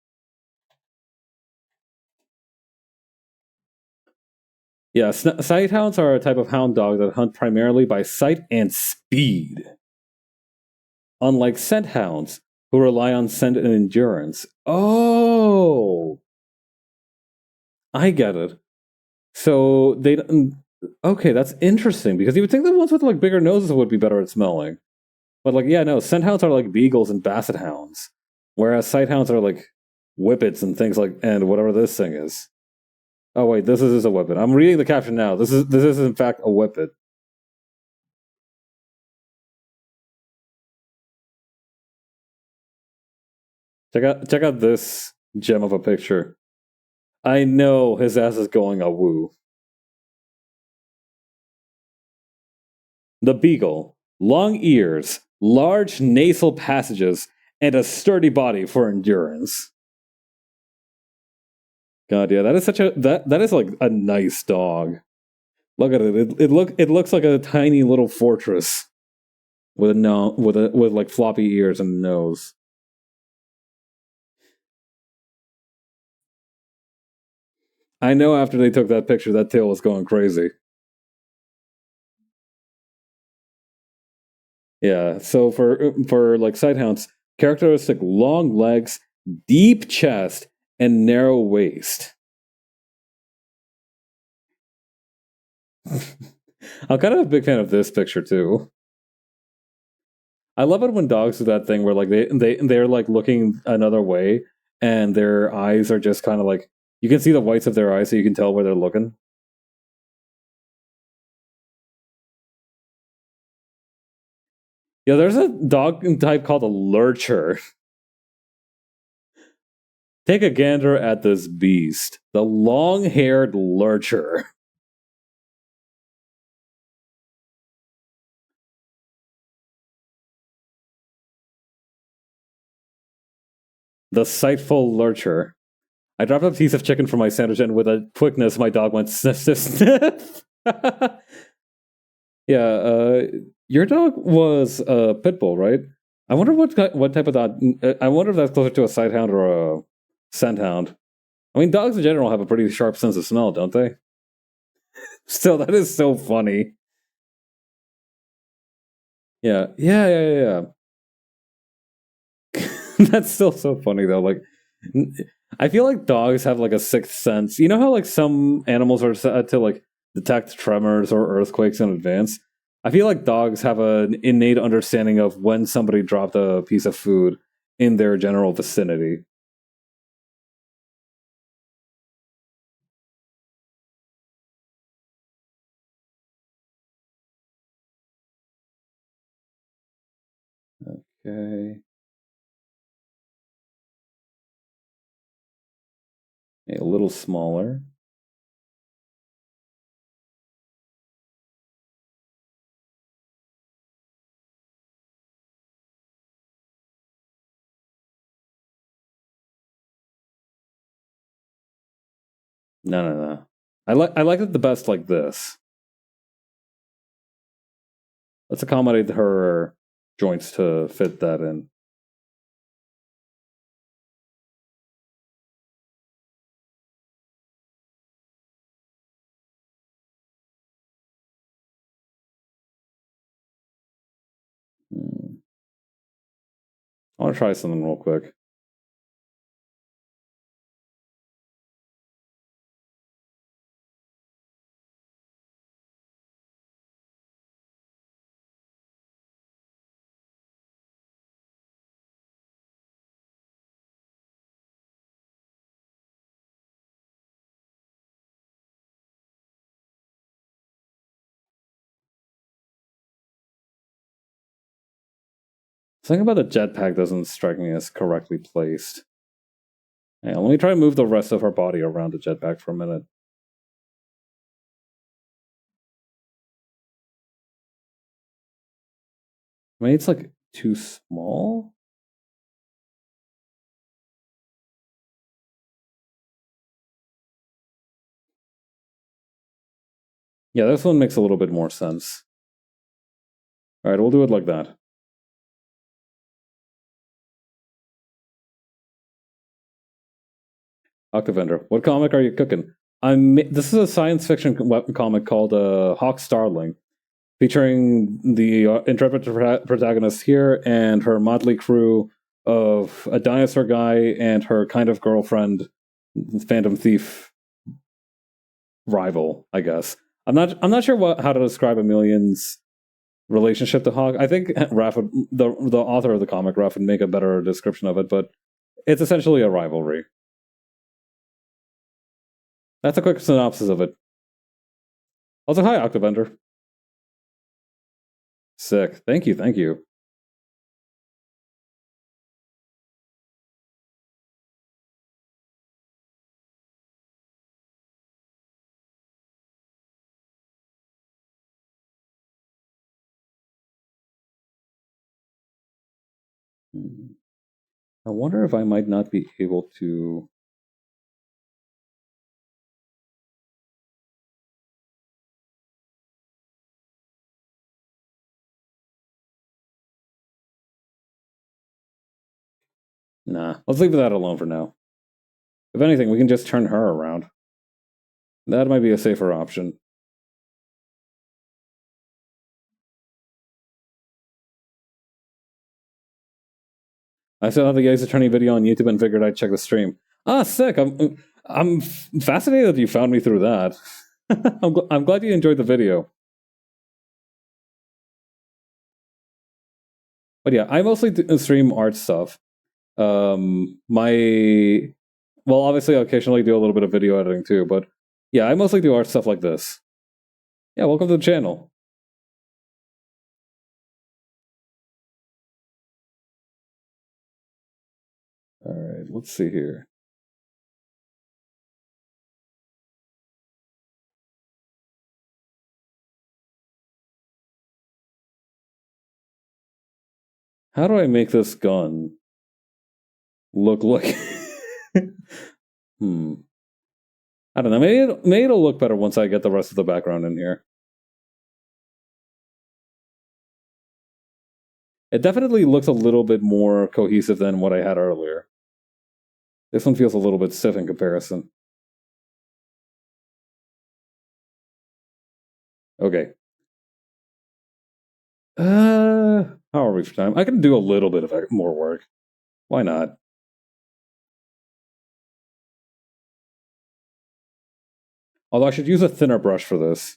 Yeah, sight hounds are a type of hound dog that hunt primarily by sight and speed. Unlike scent hounds, who rely on scent and endurance. Oh, I get it. So they okay, that's interesting because you would think the ones with like bigger noses would be better at smelling, but like yeah, no, scent hounds are like beagles and basset hounds, whereas sight hounds are like whippets and things like and whatever this thing is. Oh wait, this is a whippet. I'm reading the caption now. This is in fact a whippet. Check out this gem of a picture. I know his ass is going a woo. The beagle, long ears, large nasal passages, and a sturdy body for endurance. God, yeah, that is such a that is like a nice dog. Look at it. It looks like a tiny little fortress with a no with like floppy ears and a nose. I know after they took that picture, that tail was going crazy. Yeah. So for like sighthounds, characteristic long legs, deep chest, and narrow waist. I'm kind of a big fan of this picture too. I love it when dogs do that thing where like they're like looking another way and their eyes are just kind of like you can see the whites of their eyes so you can tell where they're looking. Yeah, there's a dog type called a lurcher. Take a gander at this beast, the long-haired lurcher. The sightful lurcher. I dropped a piece of chicken from my sandwich, and with a quickness, my dog went sniff, sniff, sniff. Yeah, your dog was a pit bull, right? I wonder what type of dog. I wonder if that's closer to a sighthound or a scent hound. I mean, dogs in general have a pretty sharp sense of smell, don't they? Still, that is so funny. Yeah, yeah, yeah, yeah. That's still so funny though. Like, I feel like dogs have like a sixth sense. You know how like some animals are said to like detect tremors or earthquakes in advance. I feel like dogs have an innate understanding of when somebody dropped a piece of food in their general vicinity. Okay, a little smaller. No, no, no. I like it the best like this. Let's accommodate her joints to fit that in. Hmm. I want to try something real quick. Something about the jetpack doesn't strike me as correctly placed. Yeah, let me try to move the rest of her body around the jetpack for a minute. I mean, it's like too small. Yeah, this one makes a little bit more sense. All right, we'll do it like that. Octavender, what comic are you cooking? This is a science fiction comic called Hawk Starling, featuring the intrepid protagonist here and her motley crew of a dinosaur guy and her kind of girlfriend, Phantom Thief rival, I guess. I'm not sure how to describe Emilian's relationship to Hawk. I think Raph would, the author of the comic, Raph, would make a better description of it, but it's essentially a rivalry. That's a quick synopsis of it. Also, hi, Octobender. Sick. Thank you, thank you. I wonder if I might not be able to... Nah, let's leave that alone for now. If anything, we can just turn her around. That might be a safer option. I saw the Ace Attorney video on YouTube and figured I'd check the stream. Ah, sick! I'm fascinated that you found me through that. I'm glad you enjoyed the video. But yeah, I mostly stream art stuff. Well, obviously, I occasionally do a little bit of video editing too, but yeah, I mostly do art stuff like this. Yeah, welcome to the channel. All right, let's see here. How do I make this gun look like? I don't know. Maybe it'll look better once I get the rest of the background in here. It definitely looks a little bit more cohesive than what I had earlier. This one feels a little bit stiff in comparison. Okay. How are we for time? I can do a little bit of more work. Why not? Although I should use a thinner brush for this.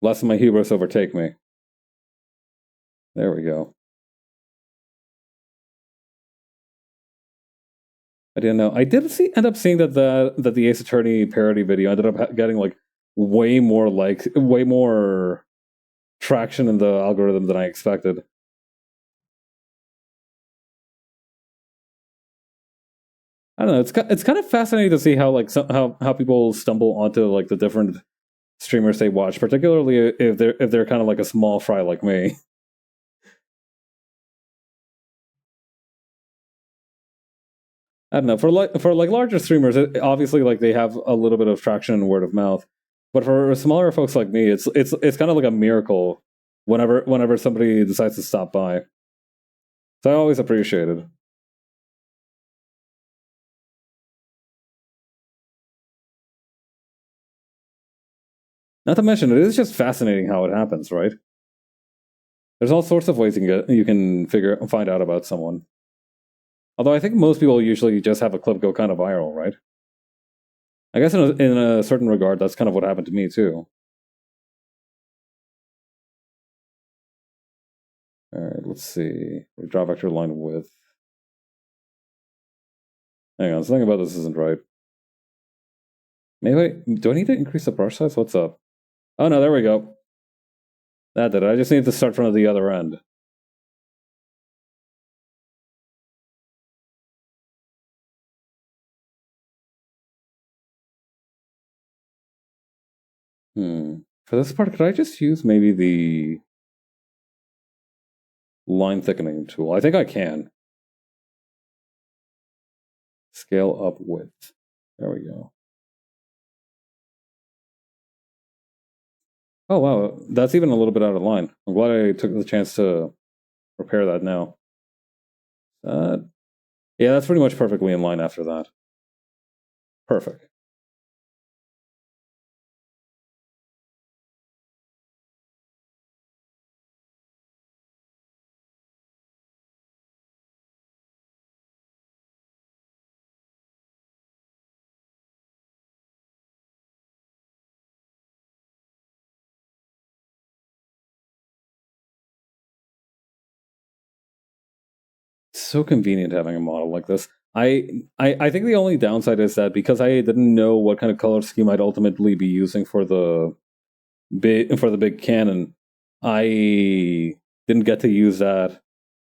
Lest my hubris overtake me. There we go. I didn't know. I did end up seeing that the Ace Attorney parody video ended up getting like way more traction in the algorithm than I expected. I don't know. It's kind of fascinating to see how like how people stumble onto like the different streamers they watch, particularly if they're kind of like a small fry like me. I don't know. For larger streamers, obviously like they have a little bit of traction in word of mouth, but for smaller folks like me, it's kind of like a miracle whenever somebody decides to stop by. So I always appreciate it. Not to mention, it is just fascinating how it happens, right? There's all sorts of ways you can find out about someone. Although I think most people usually just have a clip go kind of viral, right? I guess in a certain regard, that's kind of what happened to me too. All right, let's see. Draw vector line width. Hang on, something about this isn't right. Maybe do I need to increase the brush size? What's up? Oh no, there we go. That did it. I just need to start from the other end. For this part, could I just use maybe the line thickening tool? I think I can. Scale up width. There we go. Oh wow, that's even a little bit out of line. I'm glad I took the chance to repair that now. Yeah, that's pretty much perfectly in line after that. Perfect. It's so convenient having a model like this. I think the only downside is that because I didn't know what kind of color scheme I'd ultimately be using for the big cannon, I didn't get to use that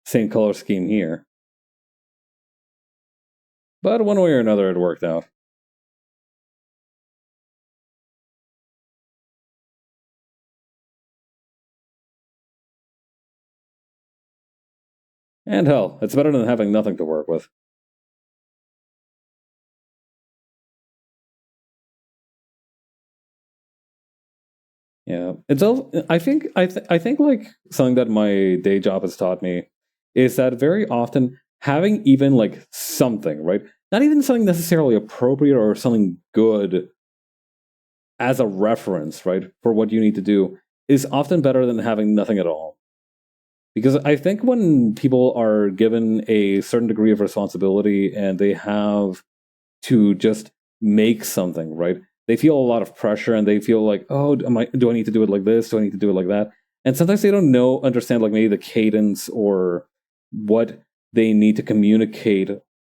same color scheme here. But one way or another, it worked out. And hell, it's better than having nothing to work with. Yeah, it's all. I think like something that my day job has taught me is that very often having even like something, right? Not even something necessarily appropriate or something good as a reference, right, for what you need to do is often better than having nothing at all. Because I think when people are given a certain degree of responsibility and they have to just make something, right? They feel a lot of pressure and they feel like, oh, do I need to do it like this? Do I need to do it like that? And sometimes they don't understand like maybe the cadence or what they need to communicate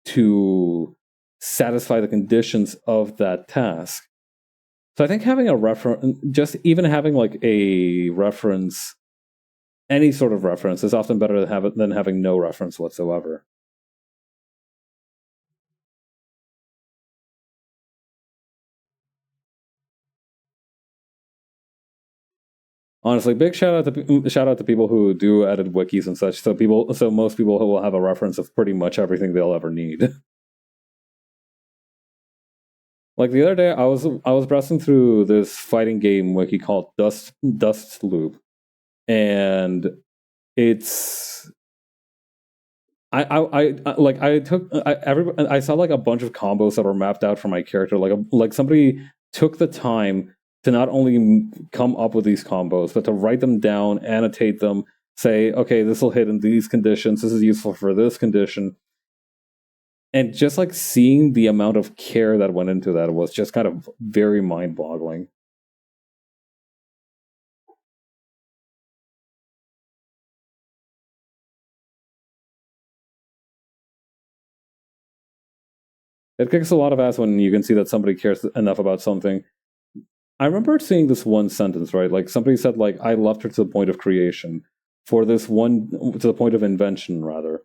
to satisfy the conditions of that task. So I think having a reference, just even having like a reference, any sort of reference, is often better than having no reference whatsoever. Honestly, big shout out to people who do edit wikis and such. So most people will have a reference of pretty much everything they'll ever need. Like the other day, I was browsing through this fighting game wiki called Dust Loop, and it's like I took I saw like a bunch of combos that were mapped out for my character. Like somebody took the time to not only come up with these combos, but to write them down, annotate them, say, okay, this will hit in these conditions. This is useful for this condition, and just like seeing the amount of care that went into that was just kind of very mind boggling. It kicks a lot of ass when you can see that somebody cares enough about something. I remember seeing this one sentence, right? Like somebody said, like, I loved her to the point of creation. For this one, to the point of invention, rather.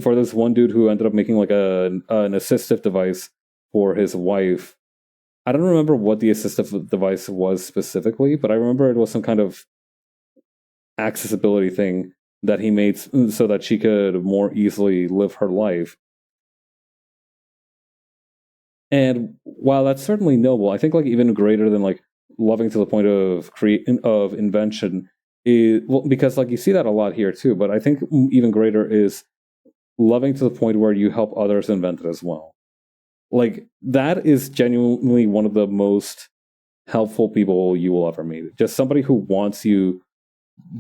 For this one dude who ended up making like an assistive device for his wife. I don't remember what the assistive device was specifically, but I remember it was some kind of accessibility thing that he made so that she could more easily live her life. And while that's certainly noble, I think like even greater than like loving to the point of invention is, well, because like you see that a lot here too. But I think even greater is loving to the point where you help others invent it as well. Like that is genuinely one of the most helpful people you will ever meet. Just somebody who wants you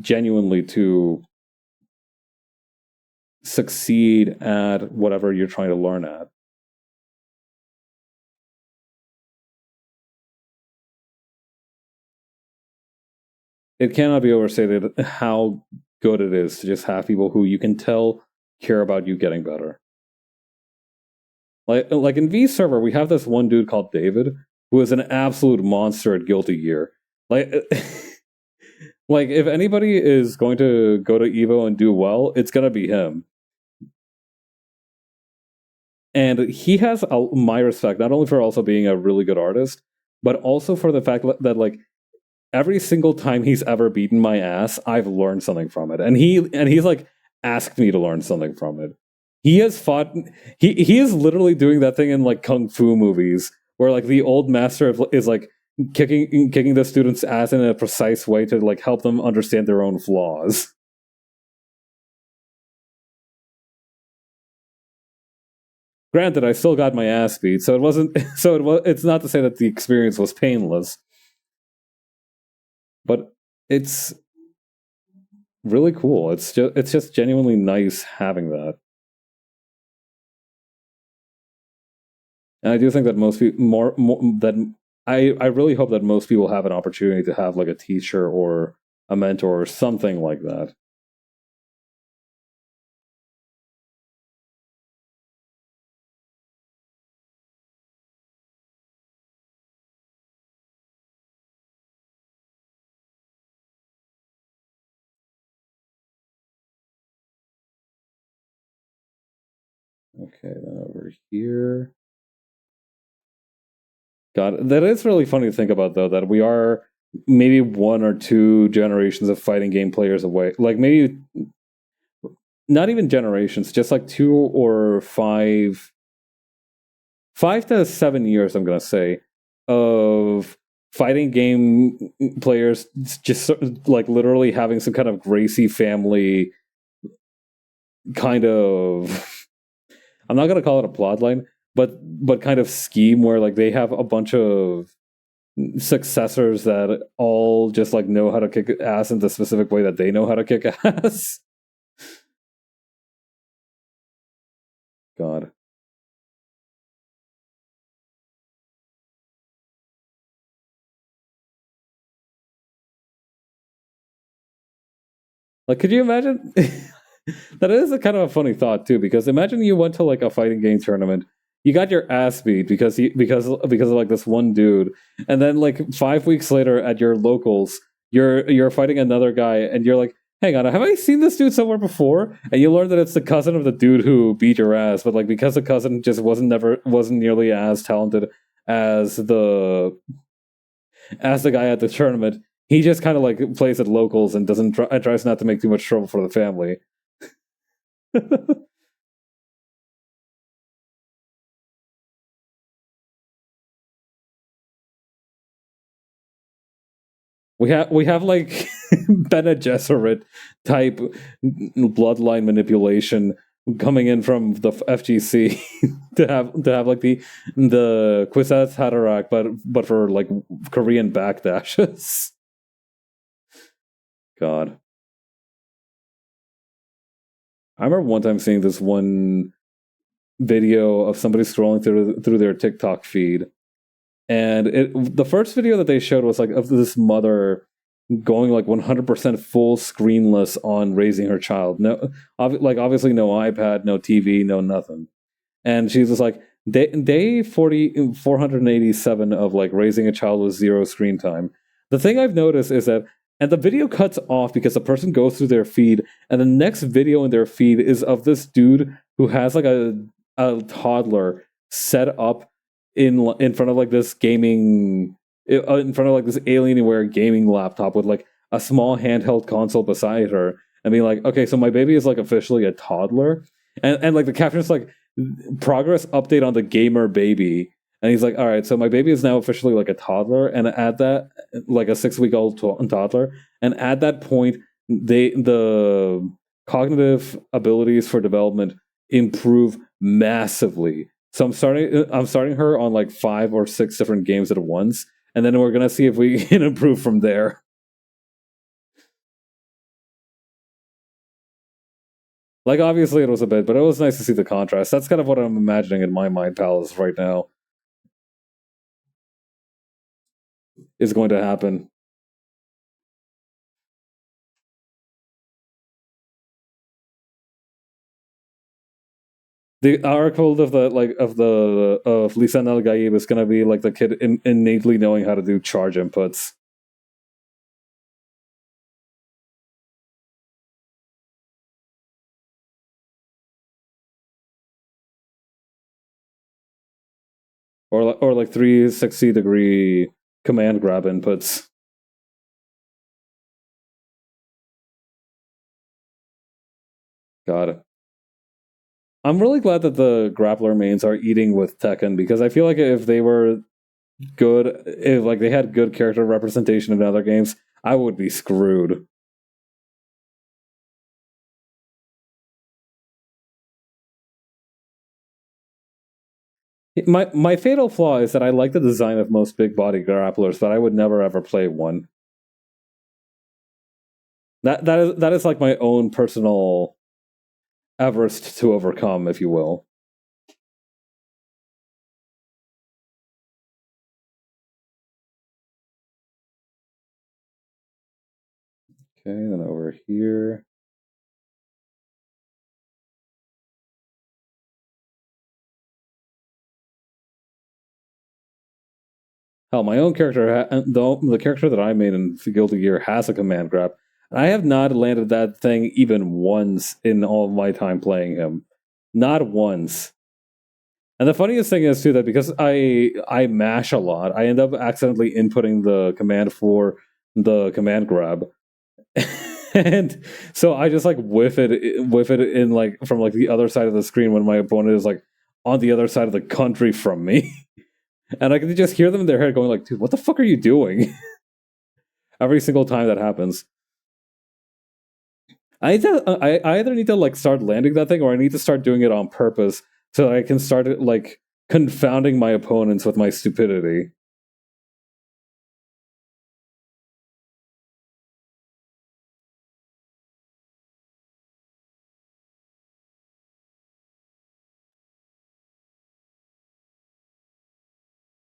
genuinely to succeed at whatever you're trying to learn at. It cannot be overstated how good it is to just have people who you can tell care about you getting better. Like in V server, we have this one dude called David who is an absolute monster at Guilty Gear. Like, like if anybody is going to go to Evo and do well, it's gonna be him. And he has my respect not only for also being a really good artist, but also for the fact that like every single time he's ever beaten my ass, I've learned something from it. And he's like asked me to learn something from it. He has fought he is literally doing that thing in like kung fu movies where like the old master is like kicking the students' ass in a precise way to like help them understand their own flaws. Granted, I still got my ass beat, so it wasn't it's not to say that the experience was painless, but it's really cool. It's just genuinely nice having that. And I do think that most people more that I really hope that most people have an opportunity to have like a teacher or a mentor or something like that. Okay, then over here. God, that is really funny to think about, though, that we are maybe 1 or 2 generations of fighting game players away. Like, maybe not even generations, just like 5 to 7 years, I'm going to say, of fighting game players just like literally having some kind of Gracie family kind of. I'm not going to call it a plotline, but kind of scheme where like they have a bunch of successors that all just like know how to kick ass in the specific way that they know how to kick ass. God. Like, could you imagine? That is a kind of a funny thought too, because imagine you went to like a fighting game tournament, you got your ass beat because of like this one dude, and then like 5 weeks later at your locals, you're fighting another guy, and you're like, hang on, have I seen this dude somewhere before? And you learn that it's the cousin of the dude who beat your ass, but like because the cousin just wasn't nearly as talented as the guy at the tournament, he just kind of like plays at locals and doesn't tries not to make too much trouble for the family. we have like Bene Gesserit type bloodline manipulation coming in from the FGC to have like the Kwisatz Haderach, but for like Korean backdashes. God, I remember one time seeing this one video of somebody scrolling through their TikTok feed, and the first video that they showed was like of this mother going like 100% full screenless on raising her child. No, like obviously no iPad, no TV, no nothing. And she's just like day 487 of like raising a child with zero screen time. The thing I've noticed is that, and the video cuts off because the person goes through their feed, and the next video in their feed is of this dude who has like a toddler set up in front of like this gaming in front of like this Alienware gaming laptop with like a small handheld console beside her, and being like, okay, so my baby is like officially a toddler, and like the caption's like progress update on the gamer baby, and he's like, all right, so my baby is now officially like a toddler, and at that, like a 6-week-old toddler, and at that point, the cognitive abilities for development improve massively. So I'm starting her on like 5 or 6 different games at once, and then we're gonna see if we can improve from there. Like obviously it was a bit, but it was nice to see the contrast. That's kind of what I'm imagining in my mind palace right now is going to happen. The article of Lisa Nalgaib is gonna be like the kid innately knowing how to do charge inputs. Or like 360-degree command grab inputs. Got it. I'm really glad that the grappler mains are eating with Tekken, because I feel like if they were good, if like they had good character representation in other games, I would be screwed. My fatal flaw is that I like the design of most big body grapplers, but I would never ever play one. That is like my own personal Everest to overcome, if you will. Okay, then over here. Hell, my own character, the character that I made in Guilty Gear has a command grab. I have not landed that thing even once in all of my time playing him. Not once. And the funniest thing is too that because I mash a lot, I end up accidentally inputting the command for the command grab. And so I just like whiff it in like from like the other side of the screen when my opponent is like on the other side of the country from me. And I can just hear them in their head going like, dude, what the fuck are you doing? Every single time that happens. I either need to like start landing that thing or I need to start doing it on purpose so I can start like confounding my opponents with my stupidity.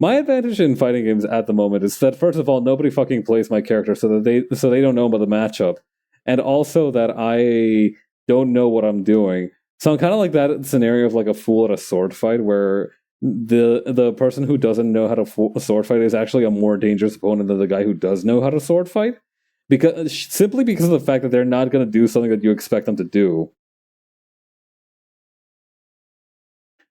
My advantage in fighting games at the moment is that first of all, nobody fucking plays my character so they don't know about the matchup, and also that I don't know what I'm doing. So I'm kind of like that scenario of like a fool at a sword fight where the person who doesn't know how to sword fight is actually a more dangerous opponent than the guy who does know how to sword fight, because simply because of the fact that they're not going to do something that you expect them to do.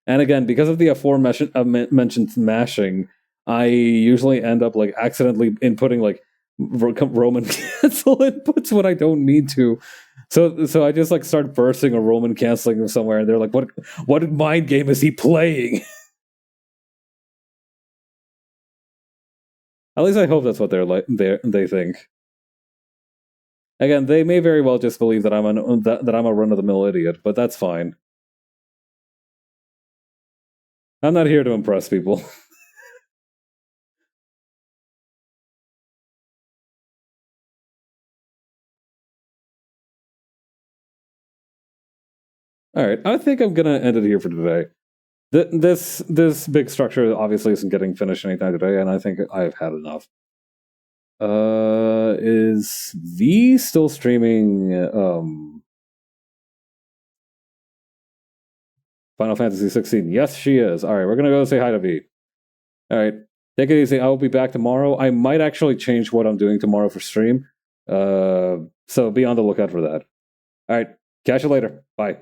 And again, because of the aforementioned mashing, I usually end up like accidentally inputting like Roman cancel inputs when I don't need to. So I just like start bursting a Roman canceling somewhere, and they're like, "What mind game is he playing?" At least I hope that's what they think. Again, they may very well just believe that that I'm a run of the mill idiot, but that's fine. I'm not here to impress people. All right, I think I'm gonna end it here for today. This big structure obviously isn't getting finished anytime today, and I think I've had enough. Is V still streaming? Final Fantasy 16. Yes, she is. All right, we're gonna go say hi to V. All right, take it easy. I will be back tomorrow. I might actually change what I'm doing tomorrow for stream. So be on the lookout for that. All right, catch you later. Bye.